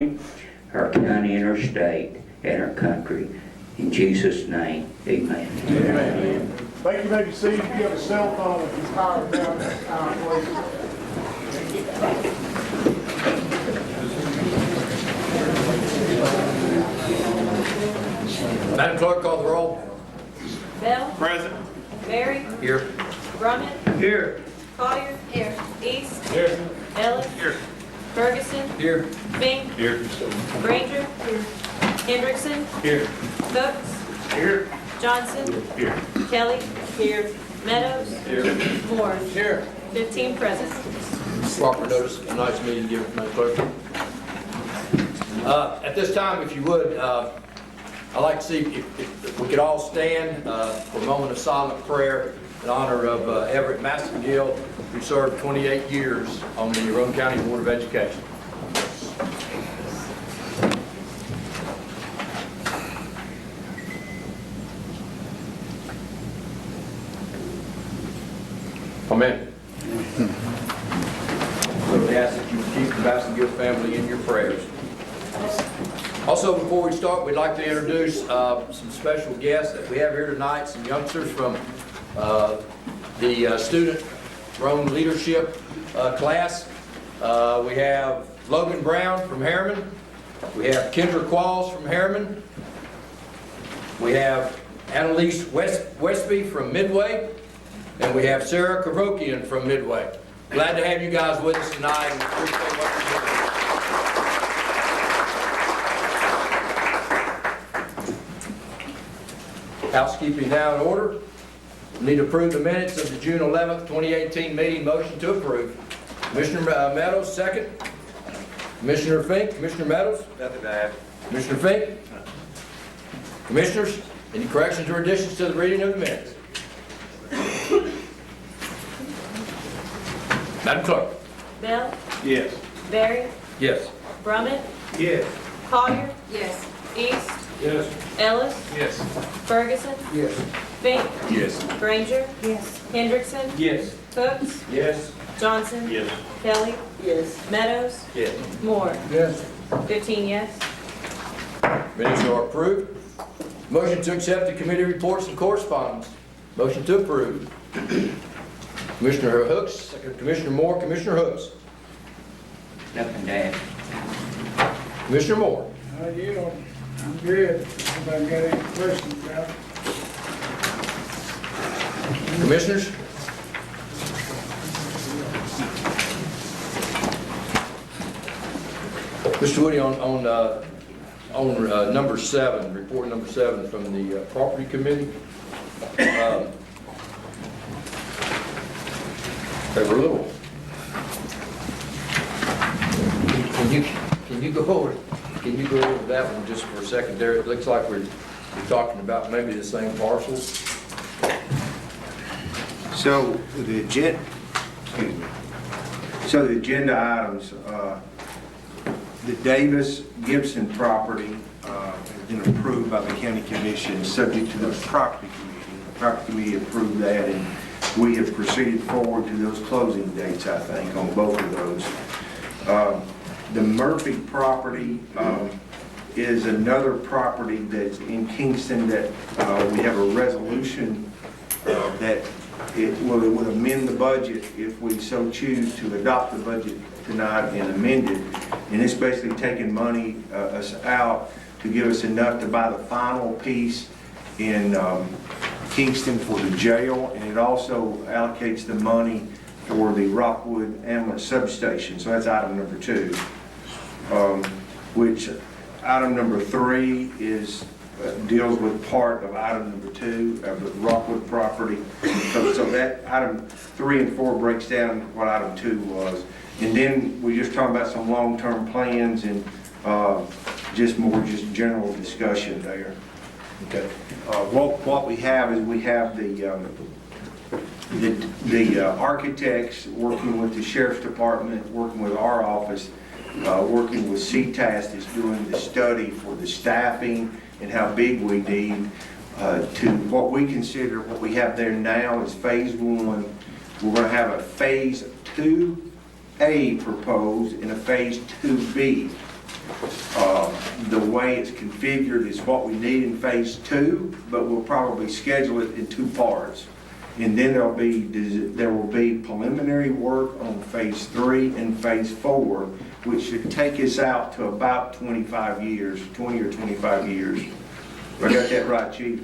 our county and our state and our country. In Jesus' name, amen. Amen. Thank you. Maybe see if you have a cell phone, if it's powered down this time, please. Madam Clerk, call the roll. Bell? Present. Berry? Here. Drummond? Here. Collier? Here. East? Here. Ellis? Here. Ferguson? Here. Fink? Here. Granger? Here. Hendrickson? Here. Cooks? Here. Johnson? Here. Kelly? Here. Meadows? Here. Moore? Here. 15 present. Proper notice of tonight's meeting given, Madam Clerk. At this time, if you would, I'd like to see if we could all stand for a moment of silent prayer in honor of Everett Massengill, who served 28 years on the Roane County Board of Education. Amen. So we ask that you keep the Massengill family in your prayers. Also, before we start, we'd like to introduce some special guests that we have here tonight, some youngsters from the student Roane leadership class. We have Logan Brown from Harriman. We have Kendra Qualls from Harriman. We have Annalise Westby from Midway. And we have Sarah Kavokian from Midway. Glad to have you guys with us tonight and appreciate what you're doing. Housekeeping now in order. We need to approve the minutes of the June 11th, 2018 meeting. Motion to approve. Commissioner Meadows, second. Commissioner Fink, Commissioner Meadows. Nothing to add. Commissioner Fink. Commissioners, any corrections or additions to the reading of the minutes? Madam Clerk. Bell? Yes. Berry? Yes. Drummond? Yes. Collier? Yes. East? Yes. Ellis? Yes. Ferguson? Yes. Fink? Yes. Granger? Yes. Hendrickson? Yes. Cooks? Yes. Johnson? Yes. Kelly? Yes. Meadows? Yes. Moore? Yes. 15 yes. Minutes are approved. Motion to accept the committee reports and correspondence. Motion to approve. Commissioner Hooks, Commissioner Moore, Commissioner Hooks. Nothing to add. Commissioner Moore. I'm good. Anybody got any questions about it? Commissioners? Mr. Woody, on number 7, report number 7 from the property committee. They were little. Can you go over that one just for a second there? It looks like we're talking about maybe the same parcels. So the agenda items, the Davis Gibson property has been approved by the county commission, subject to the property committee. The property committee approved that, and we have proceeded forward to those closing dates, I think, on both of those. The Murphy property is another property that's in Kingston that we have a resolution that it would amend the budget if we so choose to adopt the budget tonight and amend it. And it's basically taking money us out to give us enough to buy the final piece in Kingston for the jail, and it also allocates the money for the Rockwood ambulance substation. So that's item number 2. Which item number 3 is deals with part of item number 2 of the Rockwood property. So that item 3 and 4 breaks down what item 2 was. And then we just talk about some long-term plans and just general discussion there. Okay. What we have is we have the architects working with the sheriff's department, working with our office, working with CTAS that's doing the study for the staffing and how big we need to what we consider what we have there now is phase 1. We're going to have a phase 2A proposed and a phase 2B. The way it's configured is what we need in phase 2, but we'll probably schedule it in 2 parts. And then there will be preliminary work on phase 3 and phase 4, which should take us out to about 25 years, 20 or 25 years. I got that right, Chief?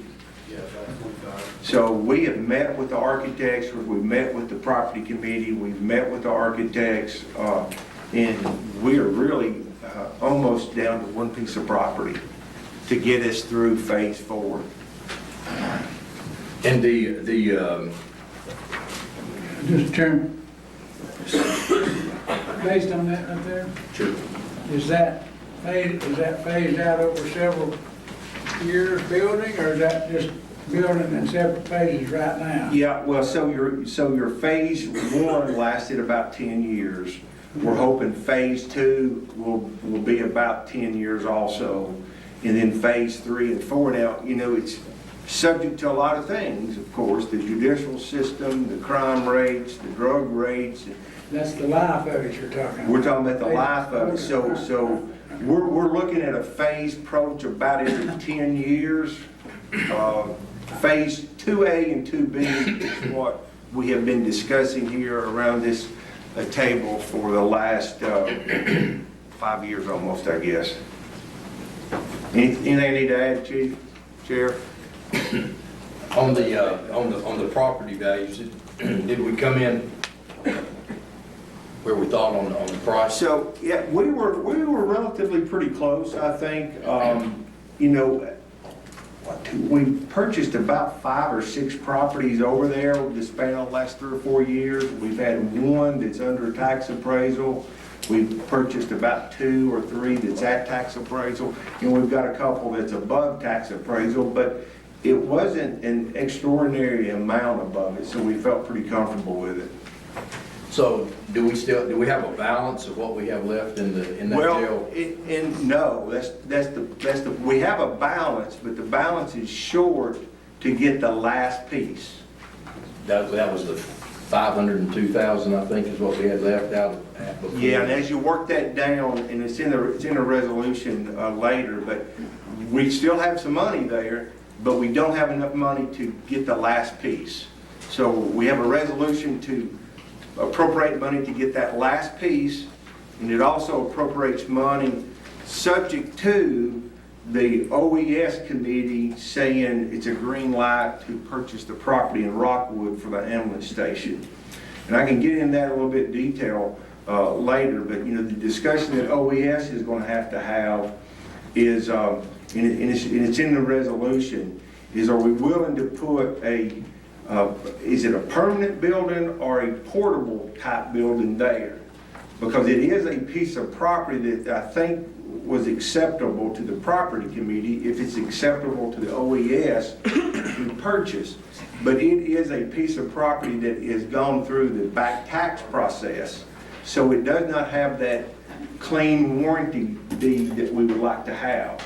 Yeah, about 25. So we have met with the architects, we've met with the property committee, we've met with the architects, and we are really almost down to 1 piece of property to get us through phase 4. And Mr. Chairman, based on that right there, sure. is that phased out over several years building, or is that just building in separate phases right now? Yeah, well, so your phase 1 lasted about 10 years. We're hoping phase 2 will be about 10 years also. And then phase 3 and 4. Now, you know, it's subject to a lot of things, of course, the judicial system, the crime rates, the drug rates. That's the life of it you're talking about. We're talking about the life of it. So we're looking at a phased approach about every 10 years. Phase 2A and 2B is what we have been discussing here around this table for the last 5 years almost, I guess. Anything I need to add, Chief, Sheriff? On the property values, did we come in where we thought on the price? So, yeah, we were relatively pretty close, I think. You know, we purchased about 5 or 6 properties over there over the span of the last 3 or 4 years. We've had 1 that's under tax appraisal. We've purchased about 2 or 3 that's at tax appraisal. And we've got a couple that's above tax appraisal, but it wasn't an extraordinary amount above it, so we felt pretty comfortable with it. So do we have a balance of what we have left in that jail? No, we have a balance, but the balance is short to get the last piece. That was the 502,000, I think, is what we had left out at before. Yeah, and as you work that down, and it's in a resolution later, but we still have some money there, but we don't have enough money to get the last piece. So we have a resolution to appropriate money to get that last piece, and it also appropriates money subject to the OES committee saying it's a green light to purchase the property in Rockwood for the ambulance station. And I can get into that a little bit detail later, but you know, the discussion that OES is going to have is, and it's in the resolution, is are we willing to put is it a permanent building or a portable type building there? Because it is a piece of property that I think was acceptable to the property committee, if it's acceptable to the OES to purchase. But it is a piece of property that has gone through the back tax process. So it does not have that clean warranty deed that we would like to have.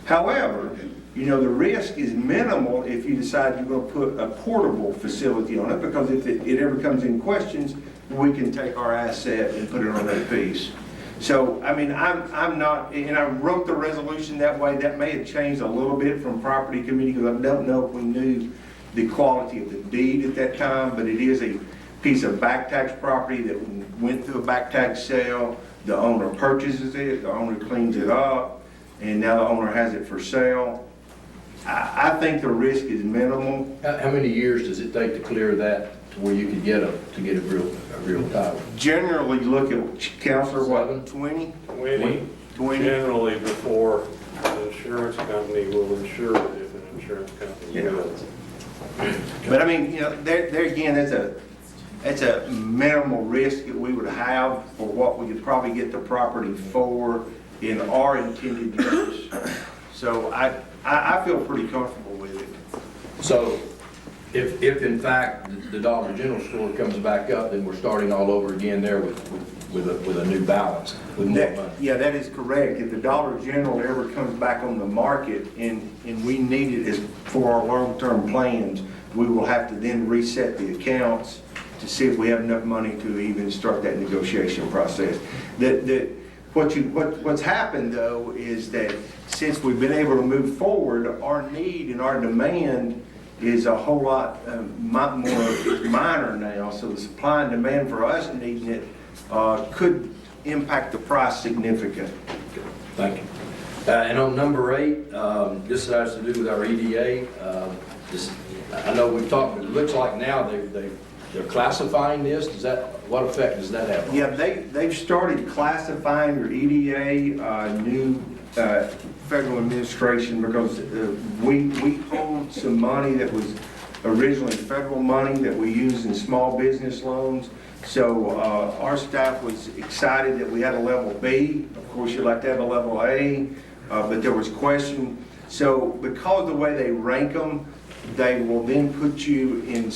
However, you know, the risk is minimal if you decide you're going to put a portable facility on it, because if it ever comes in questions, we can take our asset and put it on that piece. So, I mean, I'm not, and I wrote the resolution that way. That may have changed a little bit from property committee, because I don't know if we knew the quality of the deed at that time, but it is a piece of back tax property that went through a back tax sale. The owner purchases it, the owner cleans it up, and now the owner has it for sale. I think the risk is minimal. How many years does it take to clear that to where you could get a real title? Generally, look at, Counselor, what, 20? 20, generally before the insurance company will insure it if an insurance company does. But I mean, you know, there again, that's a minimal risk that we would have for what we could probably get the property for in our intended use. So I feel pretty comfortable with it. So if in fact the Dollar General store comes back up, then we're starting all over again there with a new balance, with more money. Yeah, that is correct. If the Dollar General ever comes back on the market and we need it as for our long-term plans, we will have to then reset the accounts to see if we have enough money to even start that negotiation process. What's happened though is that since we've been able to move forward, our need and our demand is a whole lot more minor now. So the supply and demand for us needing it could impact the price significantly. Thank you. And on number 8, this has to do with our EDA. I know we've talked, but it looks like now they're classifying this. What effect does that have? Yeah, they've started classifying their EDA, new federal administration, because we hold some money that was originally federal money that we use in small business loans. So our staff was excited that we had a level B. Of course, you'd like to have a level A, but there was question. So because of the way they rank them, they will then put you in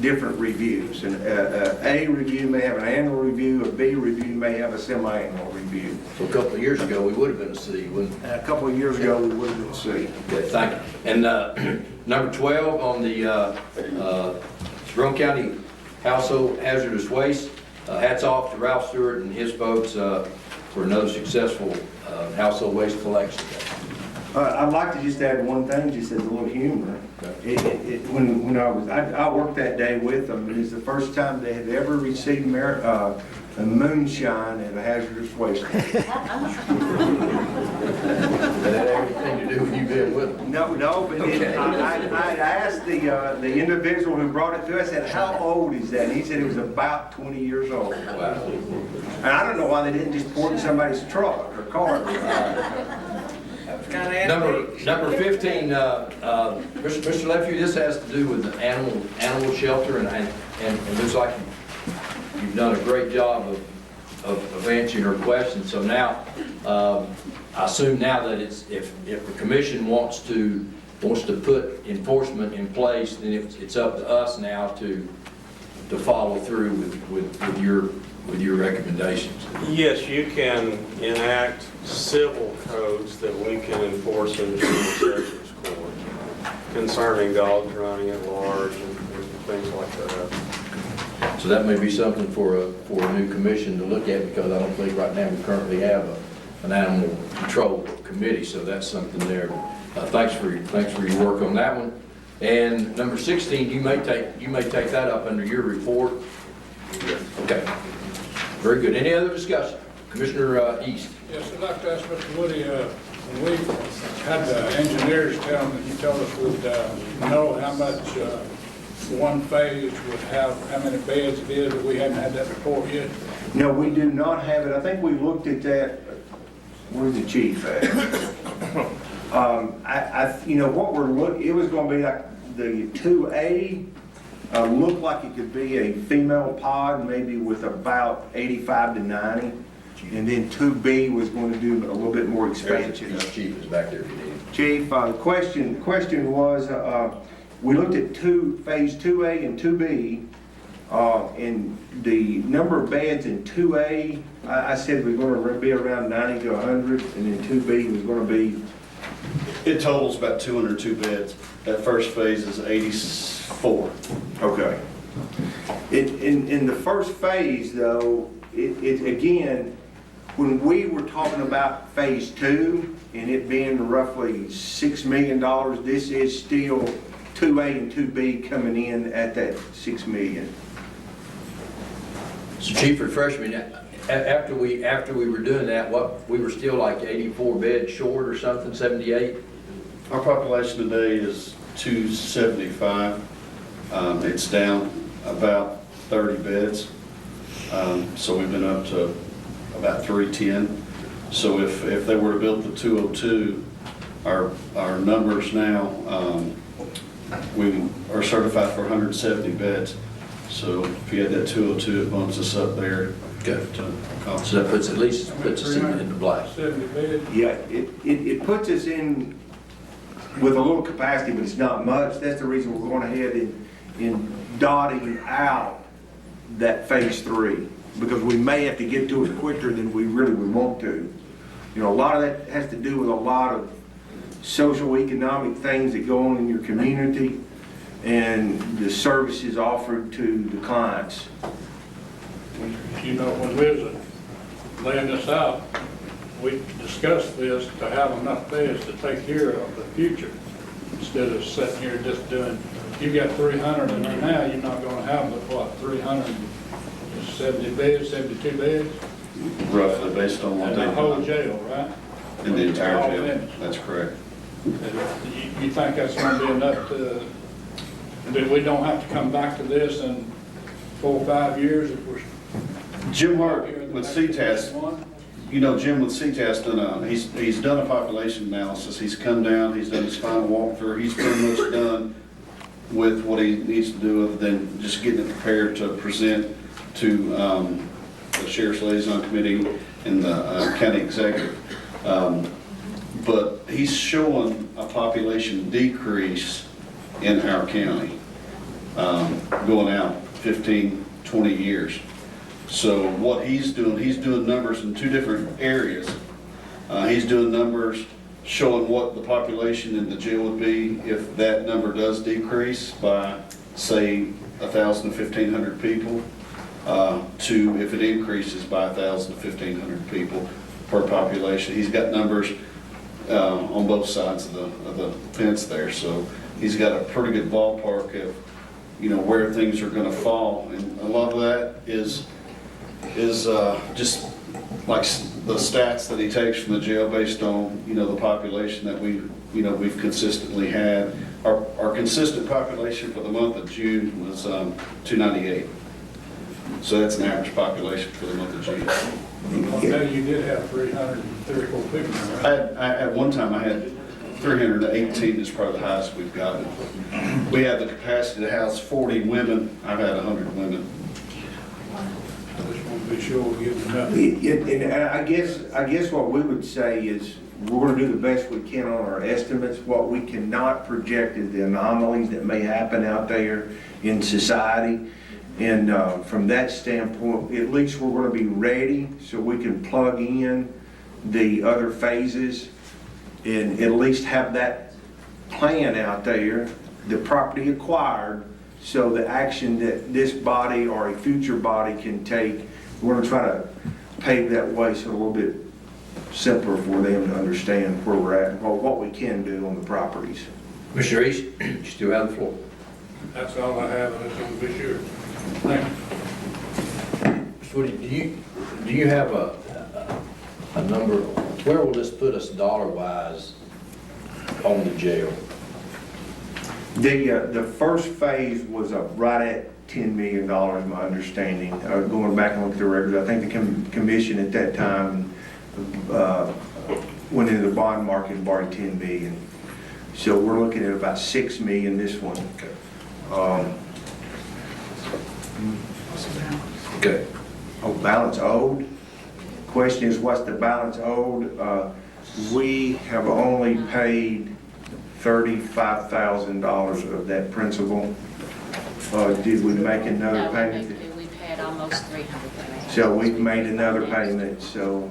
different reviews. And A review may have an annual review, a B review may have a semi-annual review. So a couple of years ago, we would have been a C, wouldn't we? A couple of years ago, we would have been C. Okay, thank you. And number 12 on the Roane County Household Hazardous Waste, hats off to Ralph Stewart and his folks for another successful household waste collection. I'd like to just add one thing, just as a little humor. When I worked that day with them, it was the first time they had ever received a moonshine at a hazardous waste. That had everything to do with you being with them. No, but Okay. I asked the individual who brought it to us, I said, how old is that? And he said it was about 20 years old. Wow. And I don't know why they didn't just pour it in somebody's truck or car. Number 15, Mr. Lefevue, this has to do with the animal shelter, and it looks like you've done a great job of answering her question. So now, I assume now that if the commission wants to put enforcement in place, then it's up to us now to follow through with your recommendations. Yes, you can enact civil codes that we can enforce in the General Sessions Court concerning dogs running at large and things like that. So that may be something for a new commission to look at, because I don't think right now we currently have an animal control committee, so that's something there. Thanks for your work on that one. And number 16, you may take that up under your report. Okay. Very good. Any other discussion? Commissioner East. Yes, I'd like to ask Mr. Woody, when we had the engineers tell us would know how much one phase would have, how many beds it is, but we haven't had that report yet. No, we do not have it. I think we looked at that. Where's the chief at? What we're looking, it was going to be like the 2A. Looked like it could be a female pod, maybe with about 85 to 90. And then 2B was going to do a little bit more expansion. Chief is back there if you need him. Chief, the question was, we looked at phase 2A and 2B, and the number of beds in 2A, I said we're going to be around 90 to 100, and then 2B was going to be. It totals about 202 beds. That first phase is 84. Okay. In the first phase, though, it again, when we were talking about phase 2 and it being roughly $6 million, this is still 2A and 2B coming in at that $6 million. So Chief, refresh me, after we were doing that, we were still like 84 beds short or something, 78? Our population today is 275. It's down about 30 beds. So we've been up to about 310. So if they were to build the 202, our numbers now, we are certified for 170 beds. So if you had that 202, it bumps us up there. Okay. So that puts us in the black. 70 beds. Yeah, it puts us in with a little capacity, but it's not much. That's the reason we're going ahead and dotting out that phase 3, because we may have to get to it quicker than we really would want to. A lot of that has to do with a lot of social economic things that go on in your community and the services offered to the clients. When we was laying this out, we discussed this to have enough beds to take care of the future, instead of sitting here just doing, you got 300 in there now, you're not gonna have but what, 370 beds, 72 beds? Roughly, based on what And they the whole jail, right? in the All entire jail. finished. That's correct. You think that's gonna be enough to, and that we don't have to come back to this in 4 or 5 years if we're Jim Hart here in the with next CTAS, one? you know, Jim with CTAS he's done a population analysis. He's come down, he's done his final walkthrough. He's pretty much done with what he needs to do other than just getting it prepared to present to the Sheriff's Liaison Committee and the county executive. But he's showing a population decrease in our county, going out 15, 20 years. So what he's doing numbers in 2 different areas. He's doing numbers showing what the population in the jail would be if that number does decrease by, say, 1,000 to 1,500 people, to if it increases by 1,000 to 1,500 people per population. He's got numbers on both sides of the fence there, so he's got a pretty good ballpark of, you know, where things are going to fall, and a lot of that is just like the stats that he takes from the jail based on, you know, the population that we've consistently had. Our consistent population for the month of June was 298. So that's an average population for the month of June. Now you did have 334 people, right? At one time, I had 318 is probably the highest we've gotten. We have the capacity to house 40 women. I've had 100 women. I just want to be sure we're getting enough. And I guess what we would say is, we're gonna do the best we can on our estimates. What we cannot project is the anomalies that may happen out there in society. And from that standpoint, at least we're gonna be ready so we can plug in the other phases and at least have that plan out there, the property acquired, so the action that this body or a future body can take, we're gonna try to pave that way so a little bit simpler for them to understand where we're at and what we can do on the properties. Mr. East, you still have the floor. That's all I have, I just want to be sure. Thank you. Mr. Woody, do you have a number, where will this put us dollar-wise on the jail? The first phase was right at $10 million, my understanding. Going back and looking at the records, I think the commission at that time went into the bond market and borrowed $10 million. So we're looking at about $6 million this one. Okay. Oh, balance owed? Question is, what's the balance owed? We have only paid $35,000 of that principal. Did we make another No, payment? we've had almost 300,000. So we've made another payment, so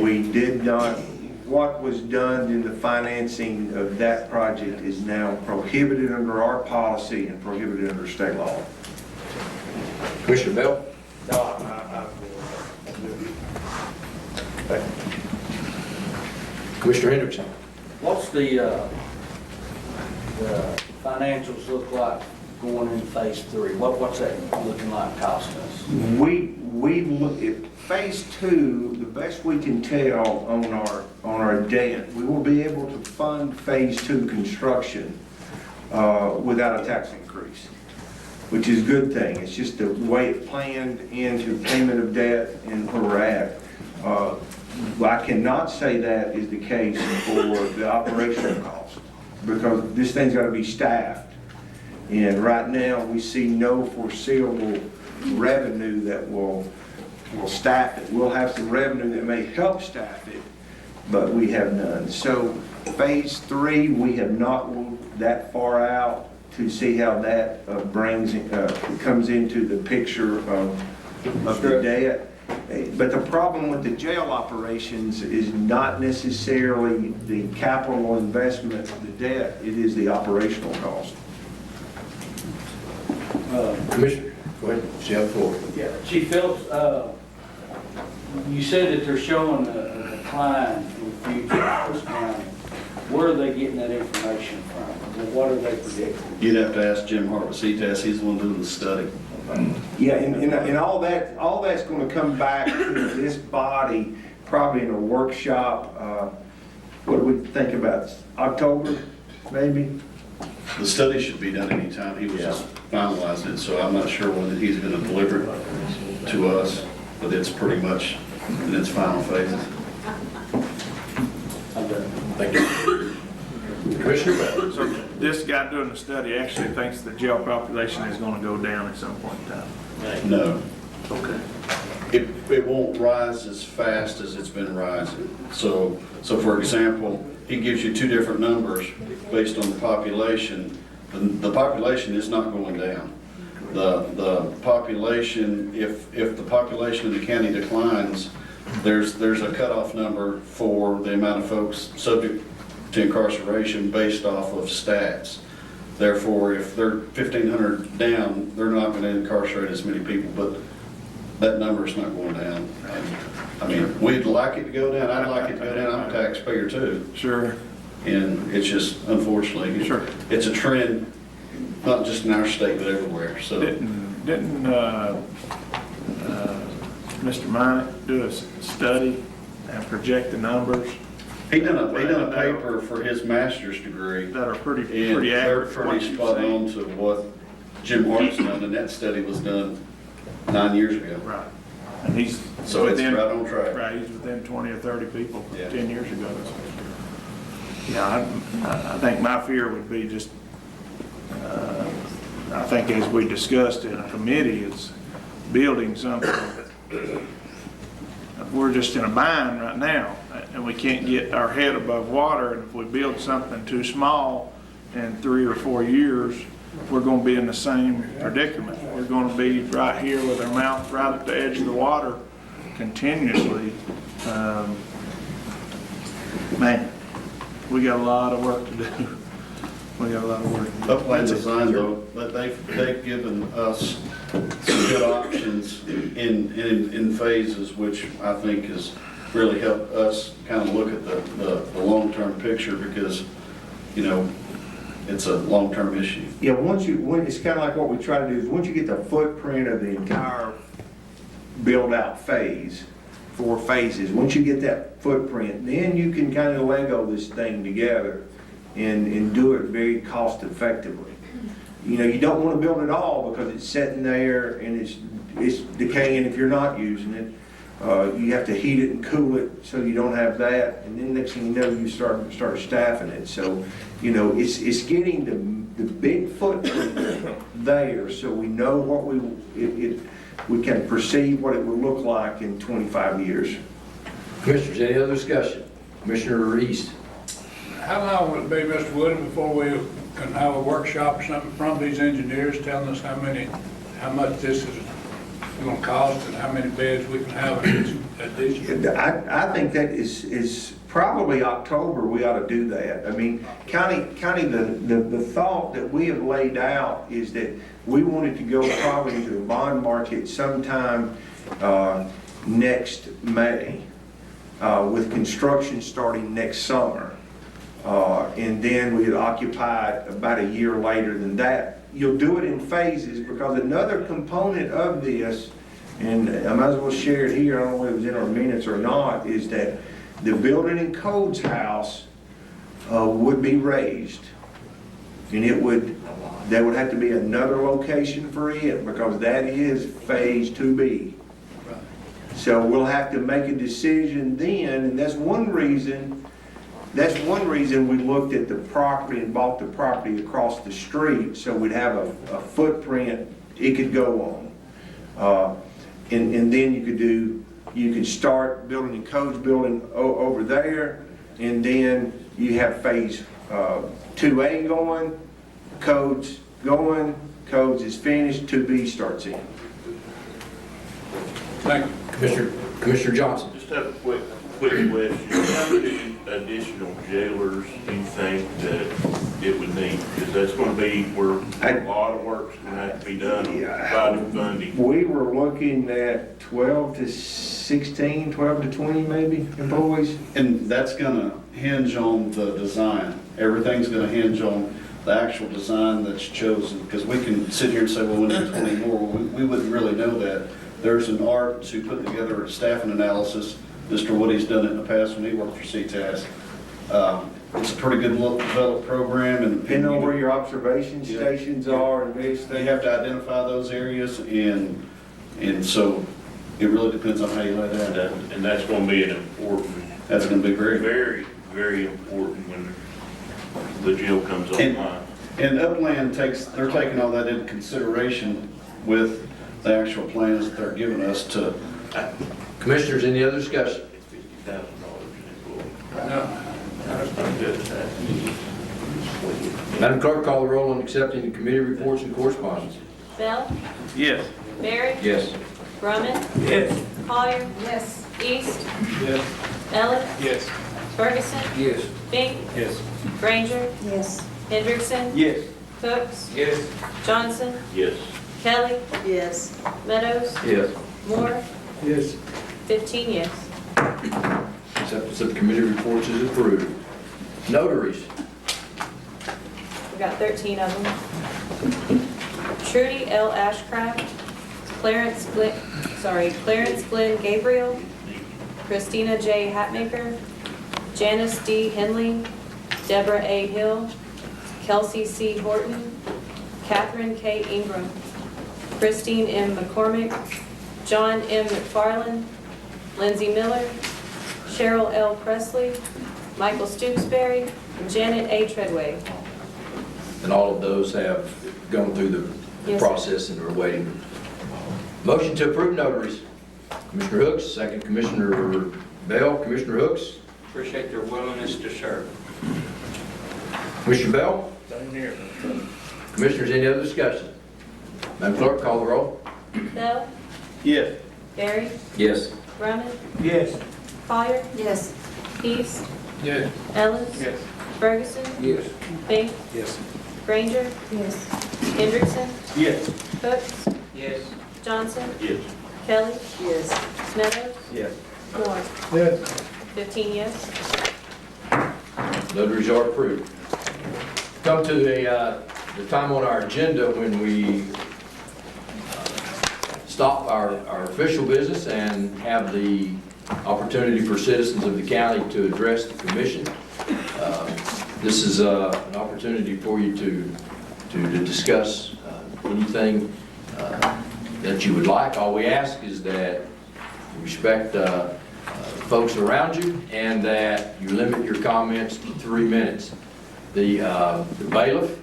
we did not, what was done in the financing of that project is now prohibited under our policy and prohibited under state law. Commissioner Bell? Commissioner Hendrickson? What's the financials look like going into phase 3? What's that looking like costing us? We look at phase 2, the best we can tell on our debt, we will be able to fund phase 2 construction without a tax increase, which is a good thing. It's just the way it planned into payment of debt and where we're at. I cannot say that is the case for the operational cost, because this thing's got to be staffed. And right now, we see no foreseeable revenue that will staff it. We'll have some revenue that may help staff it, but we have none. So phase 3, we have not looked that far out to see how that comes into the picture of the debt. But the problem with the jail operations is not necessarily the capital investment, the debt, it is the operational cost. Commissioner, go ahead, you have the floor. Yeah, Chief Phillips, You said that they're showing a decline in the future of this county. Where are they getting that information from? What are they predicting? You'd have to ask Jim Hartwell, he's the one doing the study. Yeah, and all that's gonna come back to this body, probably in a workshop, what do we think about, October, maybe? The study should be done anytime, he was just finalizing it, so I'm not sure when he's gonna deliver it to us, but it's pretty much in its final phases. Thank you. Commissioner Meadows. So this guy doing the study actually thinks the jail population is gonna go down at some point in time? No. Okay. It won't rise as fast as it's been rising. So for example, he gives you two different numbers based on the population. The population is not going down. The population, if the population in the county declines, there's a cutoff number for the amount of folks subject to incarceration based off of stats. Therefore, if they're 1,500 down, they're not going to incarcerate as many people, but that number's not going down. I mean, we'd like it to go down, I'd like it to go down, I'm a taxpayer too. Sure. And it's just, unfortunately, Sure. it's a trend, not just in our state, but everywhere, so. Didn't Mr. Minot do a study and project the numbers He done a paper for his master's degree. that are pretty And they're accurate? for what pretty you've spot seen? on to what Jim Hart's done, and that study was done 9 years ago. Right. And he's So it's within- right on track. Right, he's within 20 or 30 people Yeah. 10 years ago. Yeah, I think my fear would be just, I think as we discussed in a committee, is building something. We're just in a bind right now, and we can't get our head above water, and if we build something too small in 3 or 4 years, we're gonna be in the same predicament. We're gonna be right here with our mouth right at the edge of the water continuously. Man, we got a lot of work to do. We got a lot of work to do. Up plan That's it. design though, but they've given us some good options in phases, which I think has really helped us kind of look at the long-term picture because, you know, it's a long-term issue. Yeah, it's kind of like what we try to do is once you get the footprint of the entire build-out phase, 4 phases, once you get that footprint, then you can kind of Lego this thing together and do it very cost effectively. You know, you don't want to build it all because it's sitting there and it's decaying if you're not using it. You have to heat it and cool it so you don't have that, and then next thing you know, you start staffing it. So, you know, it's getting the big footprint there, so we know what we can perceive what it will look like in 25 years. Commissioners, any other discussion? Commissioner East. How long will it be, Mr. Wood, before we can have a workshop or something from these engineers telling us how much this is gonna cost and how many beds we can have at these? I think that is probably October we ought to do that. I mean, county, the thought that we have laid out is that we wanted to go probably into the bond market sometime next May, with construction starting next summer. And then we had occupied about a year later than that. You'll do it in phases because another component of this, and I might as well share it here, I don't know if it was in our minutes or not, is that the building and codes house would be raised. And there would have to be another location for it because that is phase 2B. So we'll have to make a decision then, and that's one reason we looked at the property and bought the property across the street, so we'd have a footprint it could go on. And then you could start building and codes building over there, and then you have phase 2A going, codes is finished, 2B starts in. Thank you. Commissioner Johnson. Just have a quick question. How many additional jailers do you think that it would need? Because that's going to be where a lot of work's going to have to be done on providing funding. We were looking at 12 to 16, 12 to 20 maybe employees? And that's gonna hinge on the design. Everything's gonna hinge on the actual design that's chosen, because we can sit here and say, well, we need 20 more. Well, we wouldn't really know that. There's an art to putting together a staffing analysis. Mr. Woody's done it in the past when he worked for CTAS. It's a pretty good developed program, and Depending on where your observation stations are and various they things. have to identify those areas, and so it really depends on how you lay that out. And that's gonna be an important, That's gonna be great. very, very important when the jail comes And- online. And Upland they're taking all that into consideration with the actual plans that they're giving us to. Commissioners, any other discussion? $50,000 an employee. No. That's not good. Madam Clerk, call the roll on accepting the committee reports and correspondence. Bell? Yes. Barry? Yes. Roman? Yes. Collier? Yes. East? Yes. Ellis? Yes. Ferguson? Yes. Fink? Yes. Granger? Yes. Hendrickson? Yes. Cooks? Yes. Johnson? Yes. Kelly? Yes. Meadows? Yes. Moore? Yes. 15 yes. Acceptance of the committee reports is approved. Notaries. We got 13 of them. Trudy L. Ashcraft, Clarence Glenn Gabriel, Christina J. Hatmaker, Janice D. Henley, Deborah A. Hill, Kelsey C. Horton, Catherine K. Ingram, Christine M. McCormick, John M. McFarland, Lindsay Miller, Cheryl L. Presley, Michael Stooksbury, and Janet A. Treadway. And all of those have gone through the Yes, sir. process and are waiting. Motion to approve notaries. Commissioner Hooks, second Commissioner Bell. Commissioner Hooks. Appreciate their willingness to serve. Commissioner Bell. Same here. Commissioners, any other discussion? Madam Clerk, call the roll. Bell? Yes. Barry? Yes. Roman? Yes. Collier? Yes. East? Yes. Ellis? Yes. Ferguson? Yes. Fink? Yes. Granger? Yes. Yes. Hendrickson? Cooks? Yes. Johnson? Yes. Kelly? Yes. Meadows? Yes. Moore? Yes. 15 yes. Notaries are approved. Come to the time on our agenda when we stop our official business and have the opportunity for citizens of the county to address the commission. This is an opportunity for you to discuss anything that you would like. All we ask is that you respect folks around you and that you limit your comments to 3 minutes. The bailiff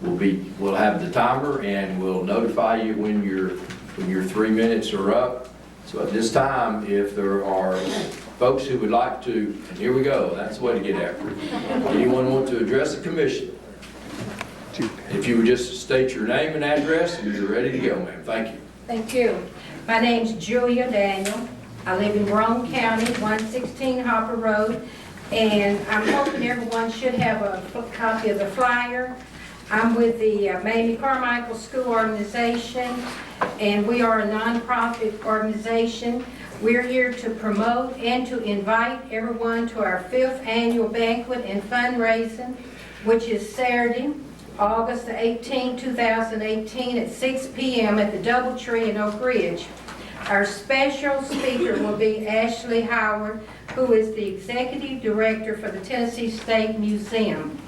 will have the timer and will notify you when your 3 minutes are up. So at this time, if there are folks who would like to, and here we go, that's the way to get after it. Anyone want to address the commission? If you would just state your name and address, and you're ready to go, ma'am. Thank you. Thank you. My name's Julia Daniel. I live in Roane County, 116 Hopper Road, and I'm hoping everyone should have a copy of the flyer. I'm with the Mamie Carmichael School Organization, and we are a nonprofit organization. We're here to promote and to invite everyone to our 5th annual banquet and fundraising, which is Saturday, August the 18th, 2018 at 6 p.m. at the Doubletree in Oak Ridge. Our special speaker will be Ashley Howard, who is the Executive Director for the Tennessee State Museum.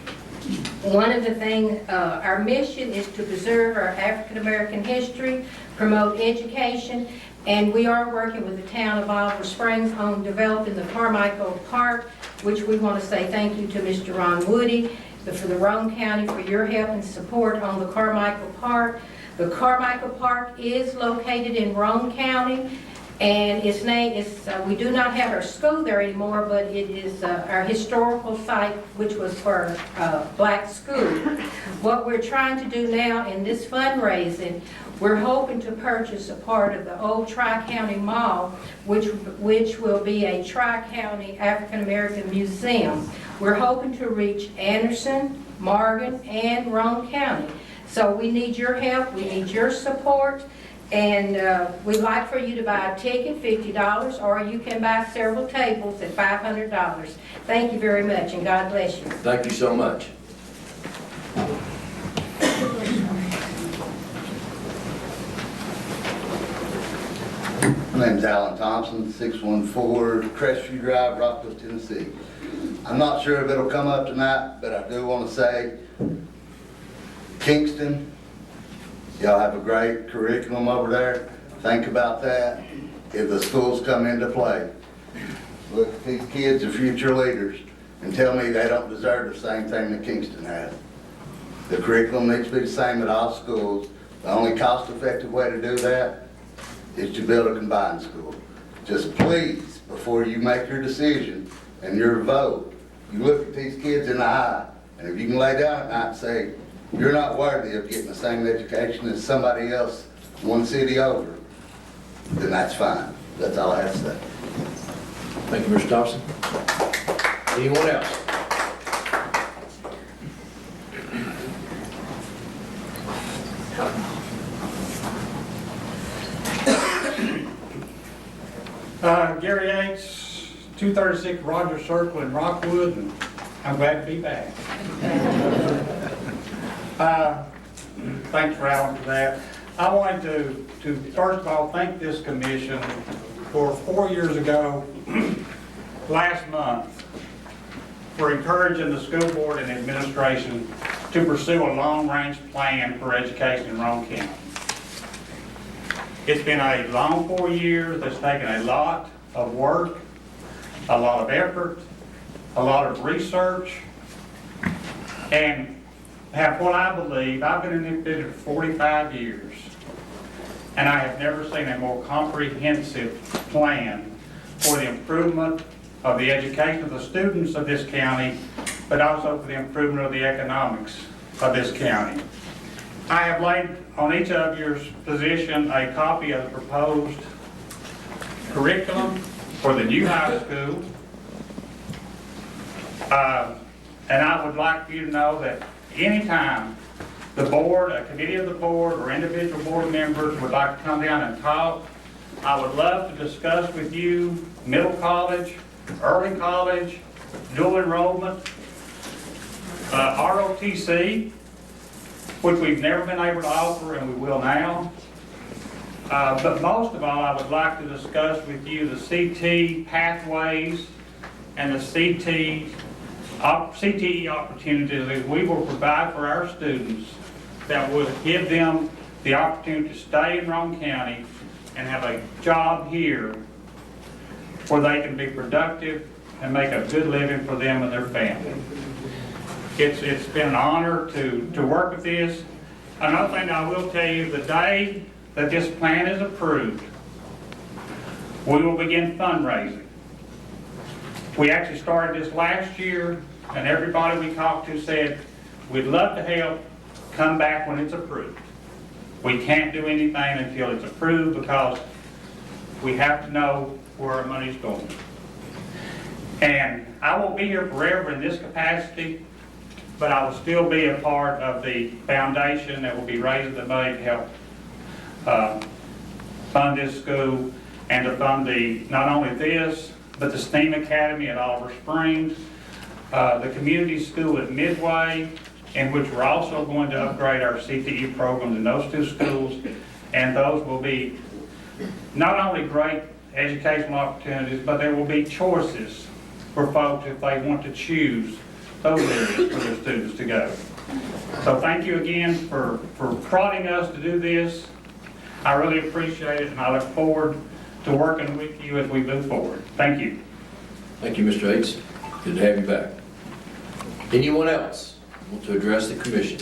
One of the things, our mission is to preserve our African American history, promote education, and we are working with the town of Oliver Springs on developing the Carmichael Park, which we want to say thank you to Mr. Ron Woody, for the Roane County for your help and support on the Carmichael Park. The Carmichael Park is located in Roane County, and its name is, we do not have our school there anymore, but it is our historical site, which was for black school. What we're trying to do now in this fundraising, we're hoping to purchase a part of the old Tri-County Mall, which will be a Tri-County African American Museum. We're hoping to reach Anderson, Morgan, and Roane County. So we need your help, we need your support, And we'd like for you to buy a ticket, $50, or you can buy several tables at $500. Thank you very much, and God bless you. Thank you so much. My name's Alan Thompson, 614 Crestview Drive, Rockville, Tennessee. I'm not sure if it'll come up tonight, but I do want to say, Kingston, y'all have a great curriculum over there. Think about that if the schools come into play. Look, these kids are future leaders, and tell me they don't deserve the same thing that Kingston has. The curriculum needs to be the same at all schools. The only cost-effective way to do that is to build a combined school. Just please, before you make your decision and your vote, you look at these kids in the eye, and if you can lay down at night and say, you're not worthy of getting the same education as somebody else one city over, then that's fine. That's all I have to say. Thank you, Mr. Thompson. Anyone else? Gary Yates, 236 Rogers Circle in Rockwood, and I'm glad to be back. Thanks, Alan, for that. I wanted to first of all thank this commission for 4 years ago, last month, for encouraging the school board and administration to pursue a long-range plan for education in Roane County. It's been a long 4 years. It's taken a lot of work, a lot of effort, a lot of research, and have what I believe, I've been in this business for 45 years, and I have never seen a more comprehensive plan for the improvement of the education of the students of this county, but also for the improvement of the economics of this county. I have laid on each of your position a copy of the proposed curriculum for the new high school. And I would like you to know that anytime the board, a committee of the board, or individual board members would like to come down and talk, I would love to discuss with you middle college, early college, dual enrollment, ROTC, which we've never been able to offer and we will now. But most of all, I would like to discuss with you the CT pathways and the CTE opportunities that we will provide for our students that will give them the opportunity to stay in Roane County and have a job here where they can be productive and make a good living for them and their family. It's been an honor to work with this. Another thing I will tell you, the day that this plan is approved, we will begin fundraising. We actually started this last year, and everybody we talked to said, we'd love to help, come back when it's approved. We can't do anything until it's approved because we have to know where our money's going. And I won't be here forever in this capacity, but I will still be a part of the foundation that will be raising the money to help fund this school and to fund not only this, but the STEAM Academy at Oliver Springs, the community school at Midway, in which we're also going to upgrade our CTE programs in those two schools. And those will be not only great educational opportunities, but there will be choices for folks if they want to choose those areas for their students to go. So thank you again for prodding us to do this. I really appreciate it, and I look forward to working with you as we move forward. Thank you. Thank you, Mr. Yates. Good to have you back. Anyone else want to address the commission?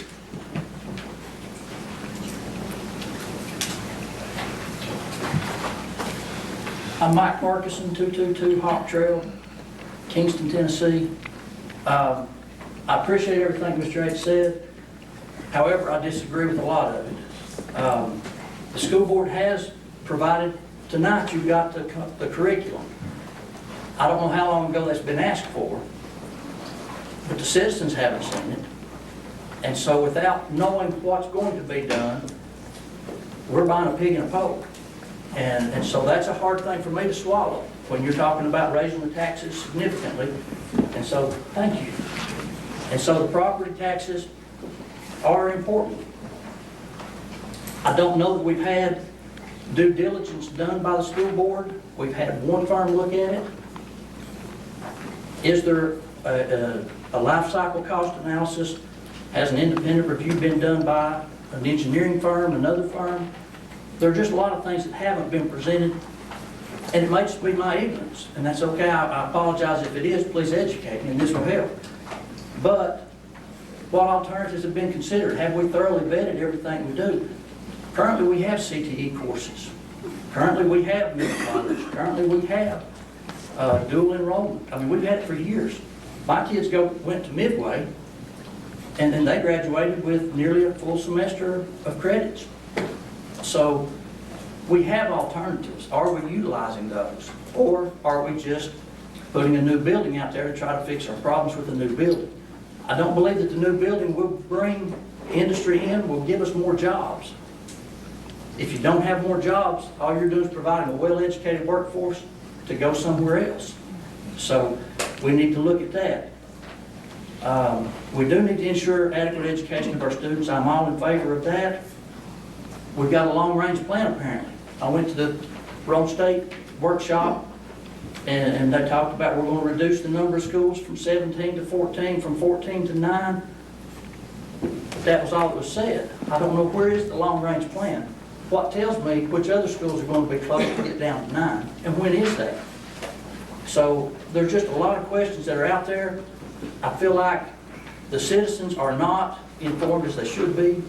I'm Mike Markison, 222 Hawk Trail, Kingston, Tennessee. I appreciate everything Mr. Yates said. However, I disagree with a lot of it. The school board has provided, tonight you've got the curriculum. I don't know how long ago that's been asked for, but the citizens haven't seen it. And so without knowing what's going to be done, we're buying a pig in a poke. And so that's a hard thing for me to swallow when you're talking about raising the taxes significantly. And so, thank you. And so the property taxes are important. I don't know that we've had due diligence done by the school board. We've had one firm look at it. Is there a life cycle cost analysis? Has an independent review been done by an engineering firm, another firm? There are just a lot of things that haven't been presented, and it may just be my ignorance, and that's okay. I apologize if it is. Please educate me, and this will help. But what alternatives have been considered? Have we thoroughly vetted everything we do? Currently, we have CTE courses. Currently, we have middle college. Currently, we have dual enrollment. I mean, we've had it for years. My kids went to Midway, and then they graduated with nearly a full semester of credits. So we have alternatives. Are we utilizing those? Or are we just putting a new building out there to try to fix our problems with the new building? I don't believe that the new building will bring industry in, will give us more jobs. If you don't have more jobs, all you're doing is providing a well-educated workforce to go somewhere else. So we need to look at that. We do need to ensure adequate education of our students. I'm all in favor of that. We've got a long-range plan, apparently. I went to the Roane State workshop, and they talked about we're going to reduce the number of schools from 17 to 14, from 14 to 9. That was all that was said. I don't know, where is the long-range plan? What tells me which other schools are going to be close to get down to 9, and when is that? So there's just a lot of questions that are out there. I feel like the citizens are not informed as they should be.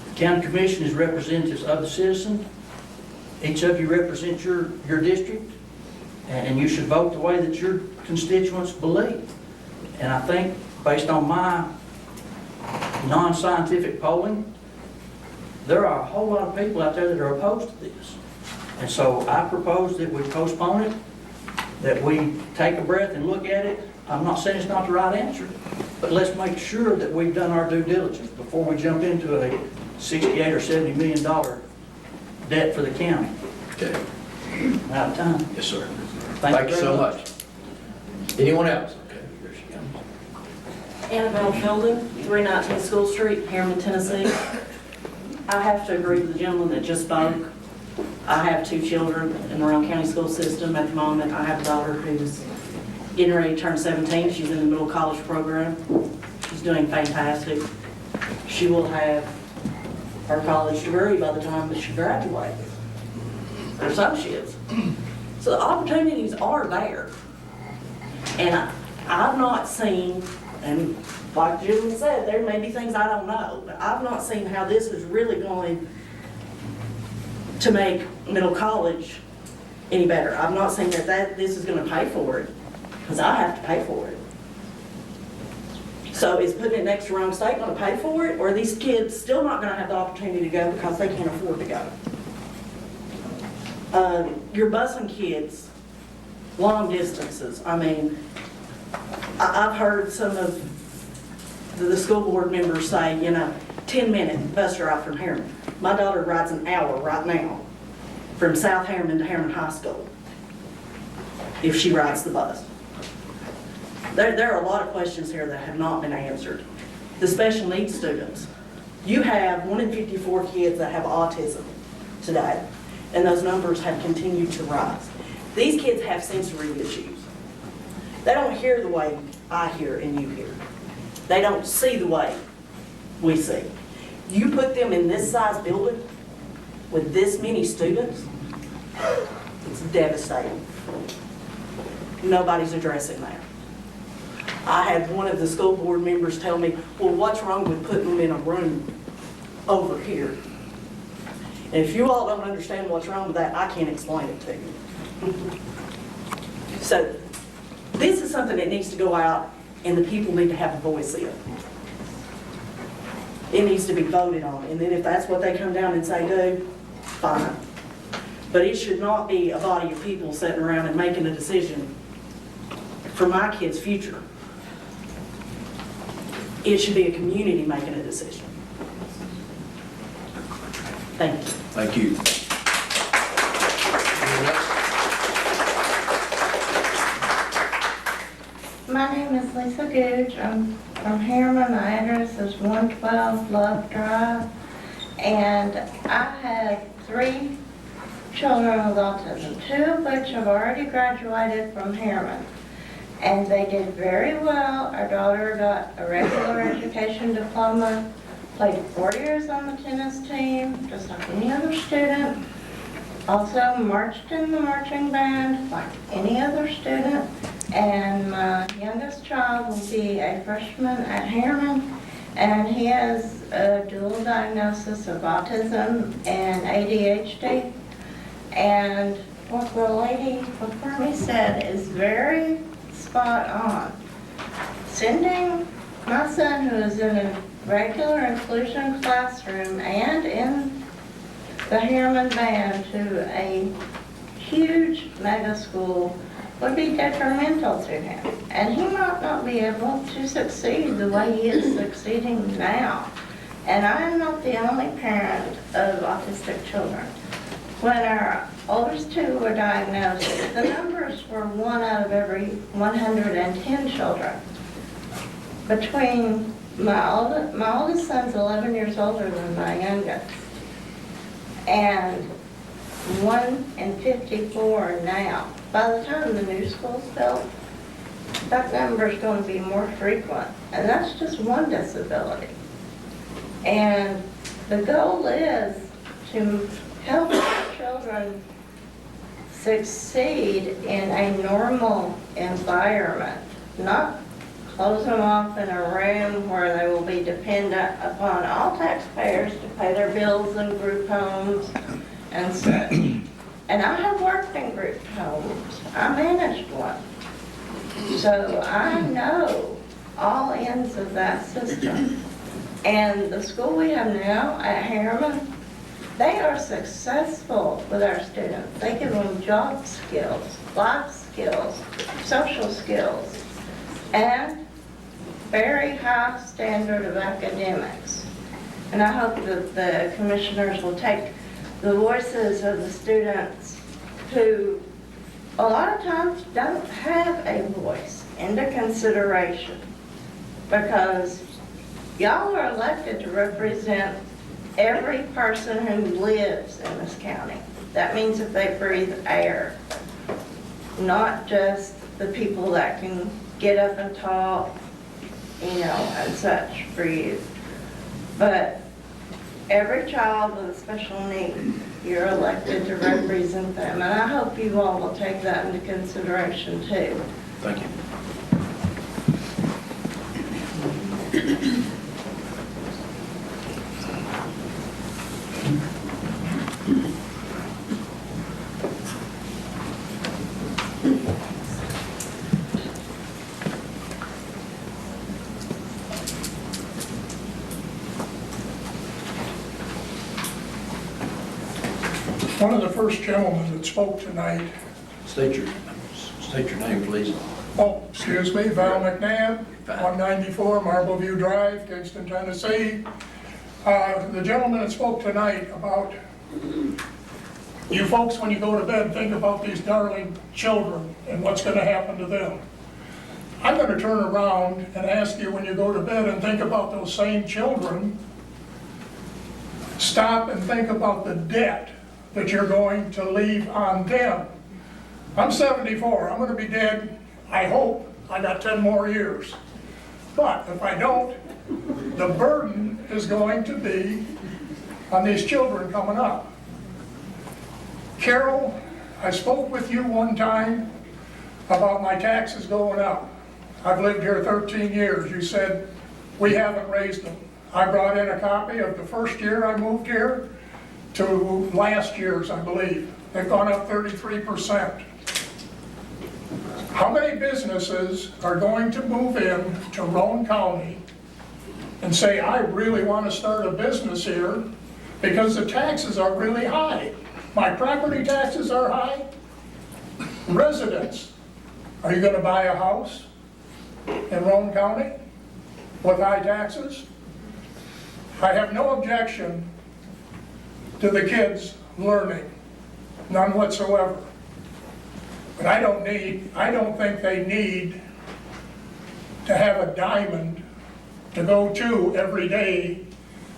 The county commission is representatives of the citizen. Each of you represent your district, and you should vote the way that your constituents believe. And I think, based on my non-scientific polling, there are a whole lot of people out there that are opposed to this. And so I propose that we postpone it, that we take a breath and look at it. I'm not saying it's not the right answer, but let's make sure that we've done our due diligence before we jump into a $68 or $70 million debt for the county. Okay. I'm out of time. Yes, sir. Thank you so very much. Anyone else? Okay, here she comes. Annabelle Felden, 319 School Street, Harriman, Tennessee. I have to agree with the gentleman that just spoke. I have 2 children in the Roane County school system at the moment. I have a daughter who's getting ready to turn 17. She's in the middle college program. She's doing fantastic. She will have her college degree by the time that she graduates, or associates. So the opportunities are there. And I've not seen, and like the gentleman said, there may be things I don't know, but I've not seen how this is really going to make middle college any better. I've not seen that this is going to pay for it, because I have to pay for it. So is putting it next to Roane State going to pay for it, or are these kids still not going to have the opportunity to go because they can't afford to go? You're busing kids long distances. I mean, I've heard some of the school board members say, 10-minute bus ride from Harriman. My daughter rides an hour right now from South Harriman to Harriman High School if she rides the bus. There are a lot of questions here that have not been answered. The special needs students. You have 1 in 54 kids that have autism today, and those numbers have continued to rise. These kids have sensory issues. They don't hear the way I hear and you hear. They don't see the way we see. You put them in this size building with this many students, it's devastating. Nobody's addressing that. I had one of the school board members tell me, well, what's wrong with putting them in a room over here? And if you all don't understand what's wrong with that, I can't explain it to you. So this is something that needs to go out, and the people need to have a voice in. It needs to be voted on, and then if that's what they come down and say do, fine. But it should not be a body of people sitting around and making a decision for my kid's future. It should be a community making a decision. Thank you. Thank you. Anyone else? My name is Lisa Gooch. I'm from Harriman. My address is 112 Love Drive. And I have 3 children with autism, 2 of which have already graduated from Harriman. And they did very well. Our daughter got a regular education diploma, played 4 years on the tennis team, just like any other student. Also marched in the marching band like any other student. And my youngest child will be a freshman at Harriman, and he has a dual diagnosis of autism and ADHD. And what the lady before me said is very spot on. Sending my son, who is in a regular inclusion classroom and in the Harriman band, to a huge mega school would be detrimental to him. And he might not be able to succeed the way he is succeeding now. And I am not the only parent of autistic children. When our oldest 2 were diagnosed, the numbers were 1 out of every 110 children. Between my oldest son's 11 years older than my youngest, and 1 in 54 now. By the time the new school's built, that number is going to be more frequent, and that's just one disability. And the goal is to help our children succeed in a normal environment, not close them off in a room where they will be dependent upon all taxpayers to pay their bills in group homes and such. And I have worked in group homes. I managed one. So I know all ends of that system. And the school we have now at Harriman, they are successful with our students. They give them job skills, life skills, social skills, and very high standard of academics. And I hope that the commissioners will take the voices of the students who a lot of times don't have a voice into consideration, because y'all are elected to represent every person who lives in this county. That means that they breathe air, not just the people that can get up and talk, and such for you. But every child with a special need, you're elected to represent them. And I hope you all will take that into consideration too. Thank you. One of the first gentlemen that spoke tonight. State your name, please. Oh, excuse me, Val McNabb, 194 Marbleview Drive, Kingston, Tennessee. The gentleman that spoke tonight about you folks, when you go to bed, think about these darling children and what's going to happen to them. I'm going to turn around and ask you, when you go to bed and think about those same children, stop and think about the debt that you're going to leave on them. I'm 74, I'm going to be dead, I hope, I got 10 more years. But if I don't, the burden is going to be on these children coming up. Carol, I spoke with you one time about my taxes going up. I've lived here 13 years. You said, we haven't raised them. I brought in a copy of the first year I moved here to last year's, I believe. They've gone up 33%. How many businesses are going to move in to Roane County and say, I really want to start a business here because the taxes are really high? My property taxes are high. Residents, are you going to buy a house in Roane County with high taxes? I have no objection to the kids learning, none whatsoever. But I don't think they need to have a diamond to go to every day.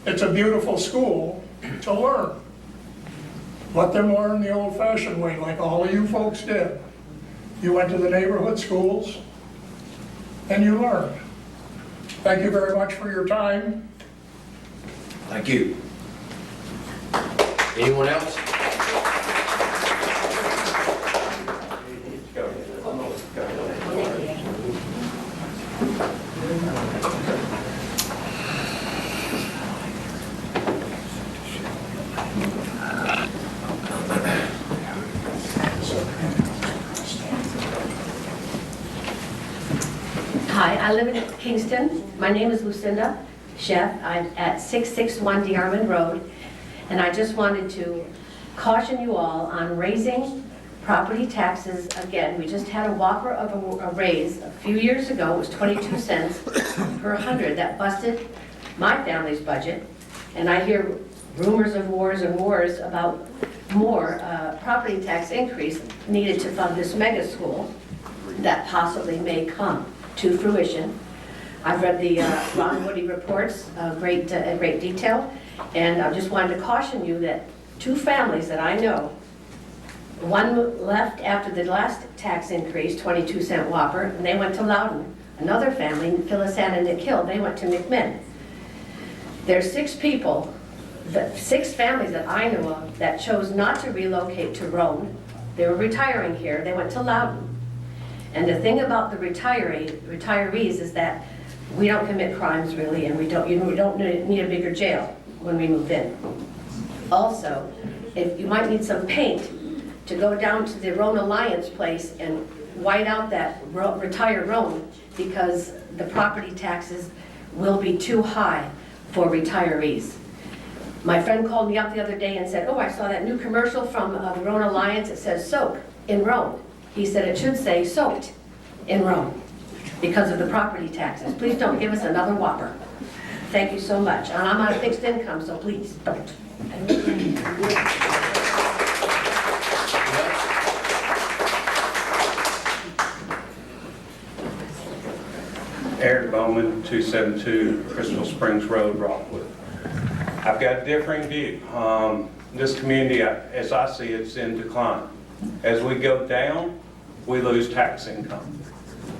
It's a beautiful school to learn. Let them learn the old-fashioned way, like all of you folks did. You went to the neighborhood schools and you learned. Thank you very much for your time. Thank you. Anyone else? Hi, I live in Kingston. My name is Lucinda Chef. I'm at 661 DeArmond Road. And I just wanted to caution you all on raising property taxes again. We just had a whopper of a raise a few years ago. It was 22 cents per 100. That busted my family's budget. And I hear rumors of wars and wars about more property tax increase needed to fund this mega school that possibly may come to fruition. I've read the Ron Woody reports in great detail, and I just wanted to caution you that two families that I know, one left after the last tax increase, 22-cent whopper, and they went to Loudon. Another family, Phyllis Ann and Nick Hill, they went to McMinn. There's 6 people, 6 families that I know of that chose not to relocate to Roane. They were retiring here, they went to Loudon. And the thing about the retirees is that we don't commit crimes really, and we don't need a bigger jail when we move in. Also, if you might need some paint to go down to the Roane Alliance place and white out that retired Roane, because the property taxes will be too high for retirees. My friend called me up the other day and said, oh, I saw that new commercial from the Roane Alliance. It says soak in Roane. He said it should say soaked in Roane because of the property taxes. Please don't give us another whopper. Thank you so much. And I'm on a fixed income, so please don't. Eric Bowman, 272 Crystal Springs Road, Rockwood. I've got a differing view. This community, as I see it, is in decline. As we go down, we lose tax income.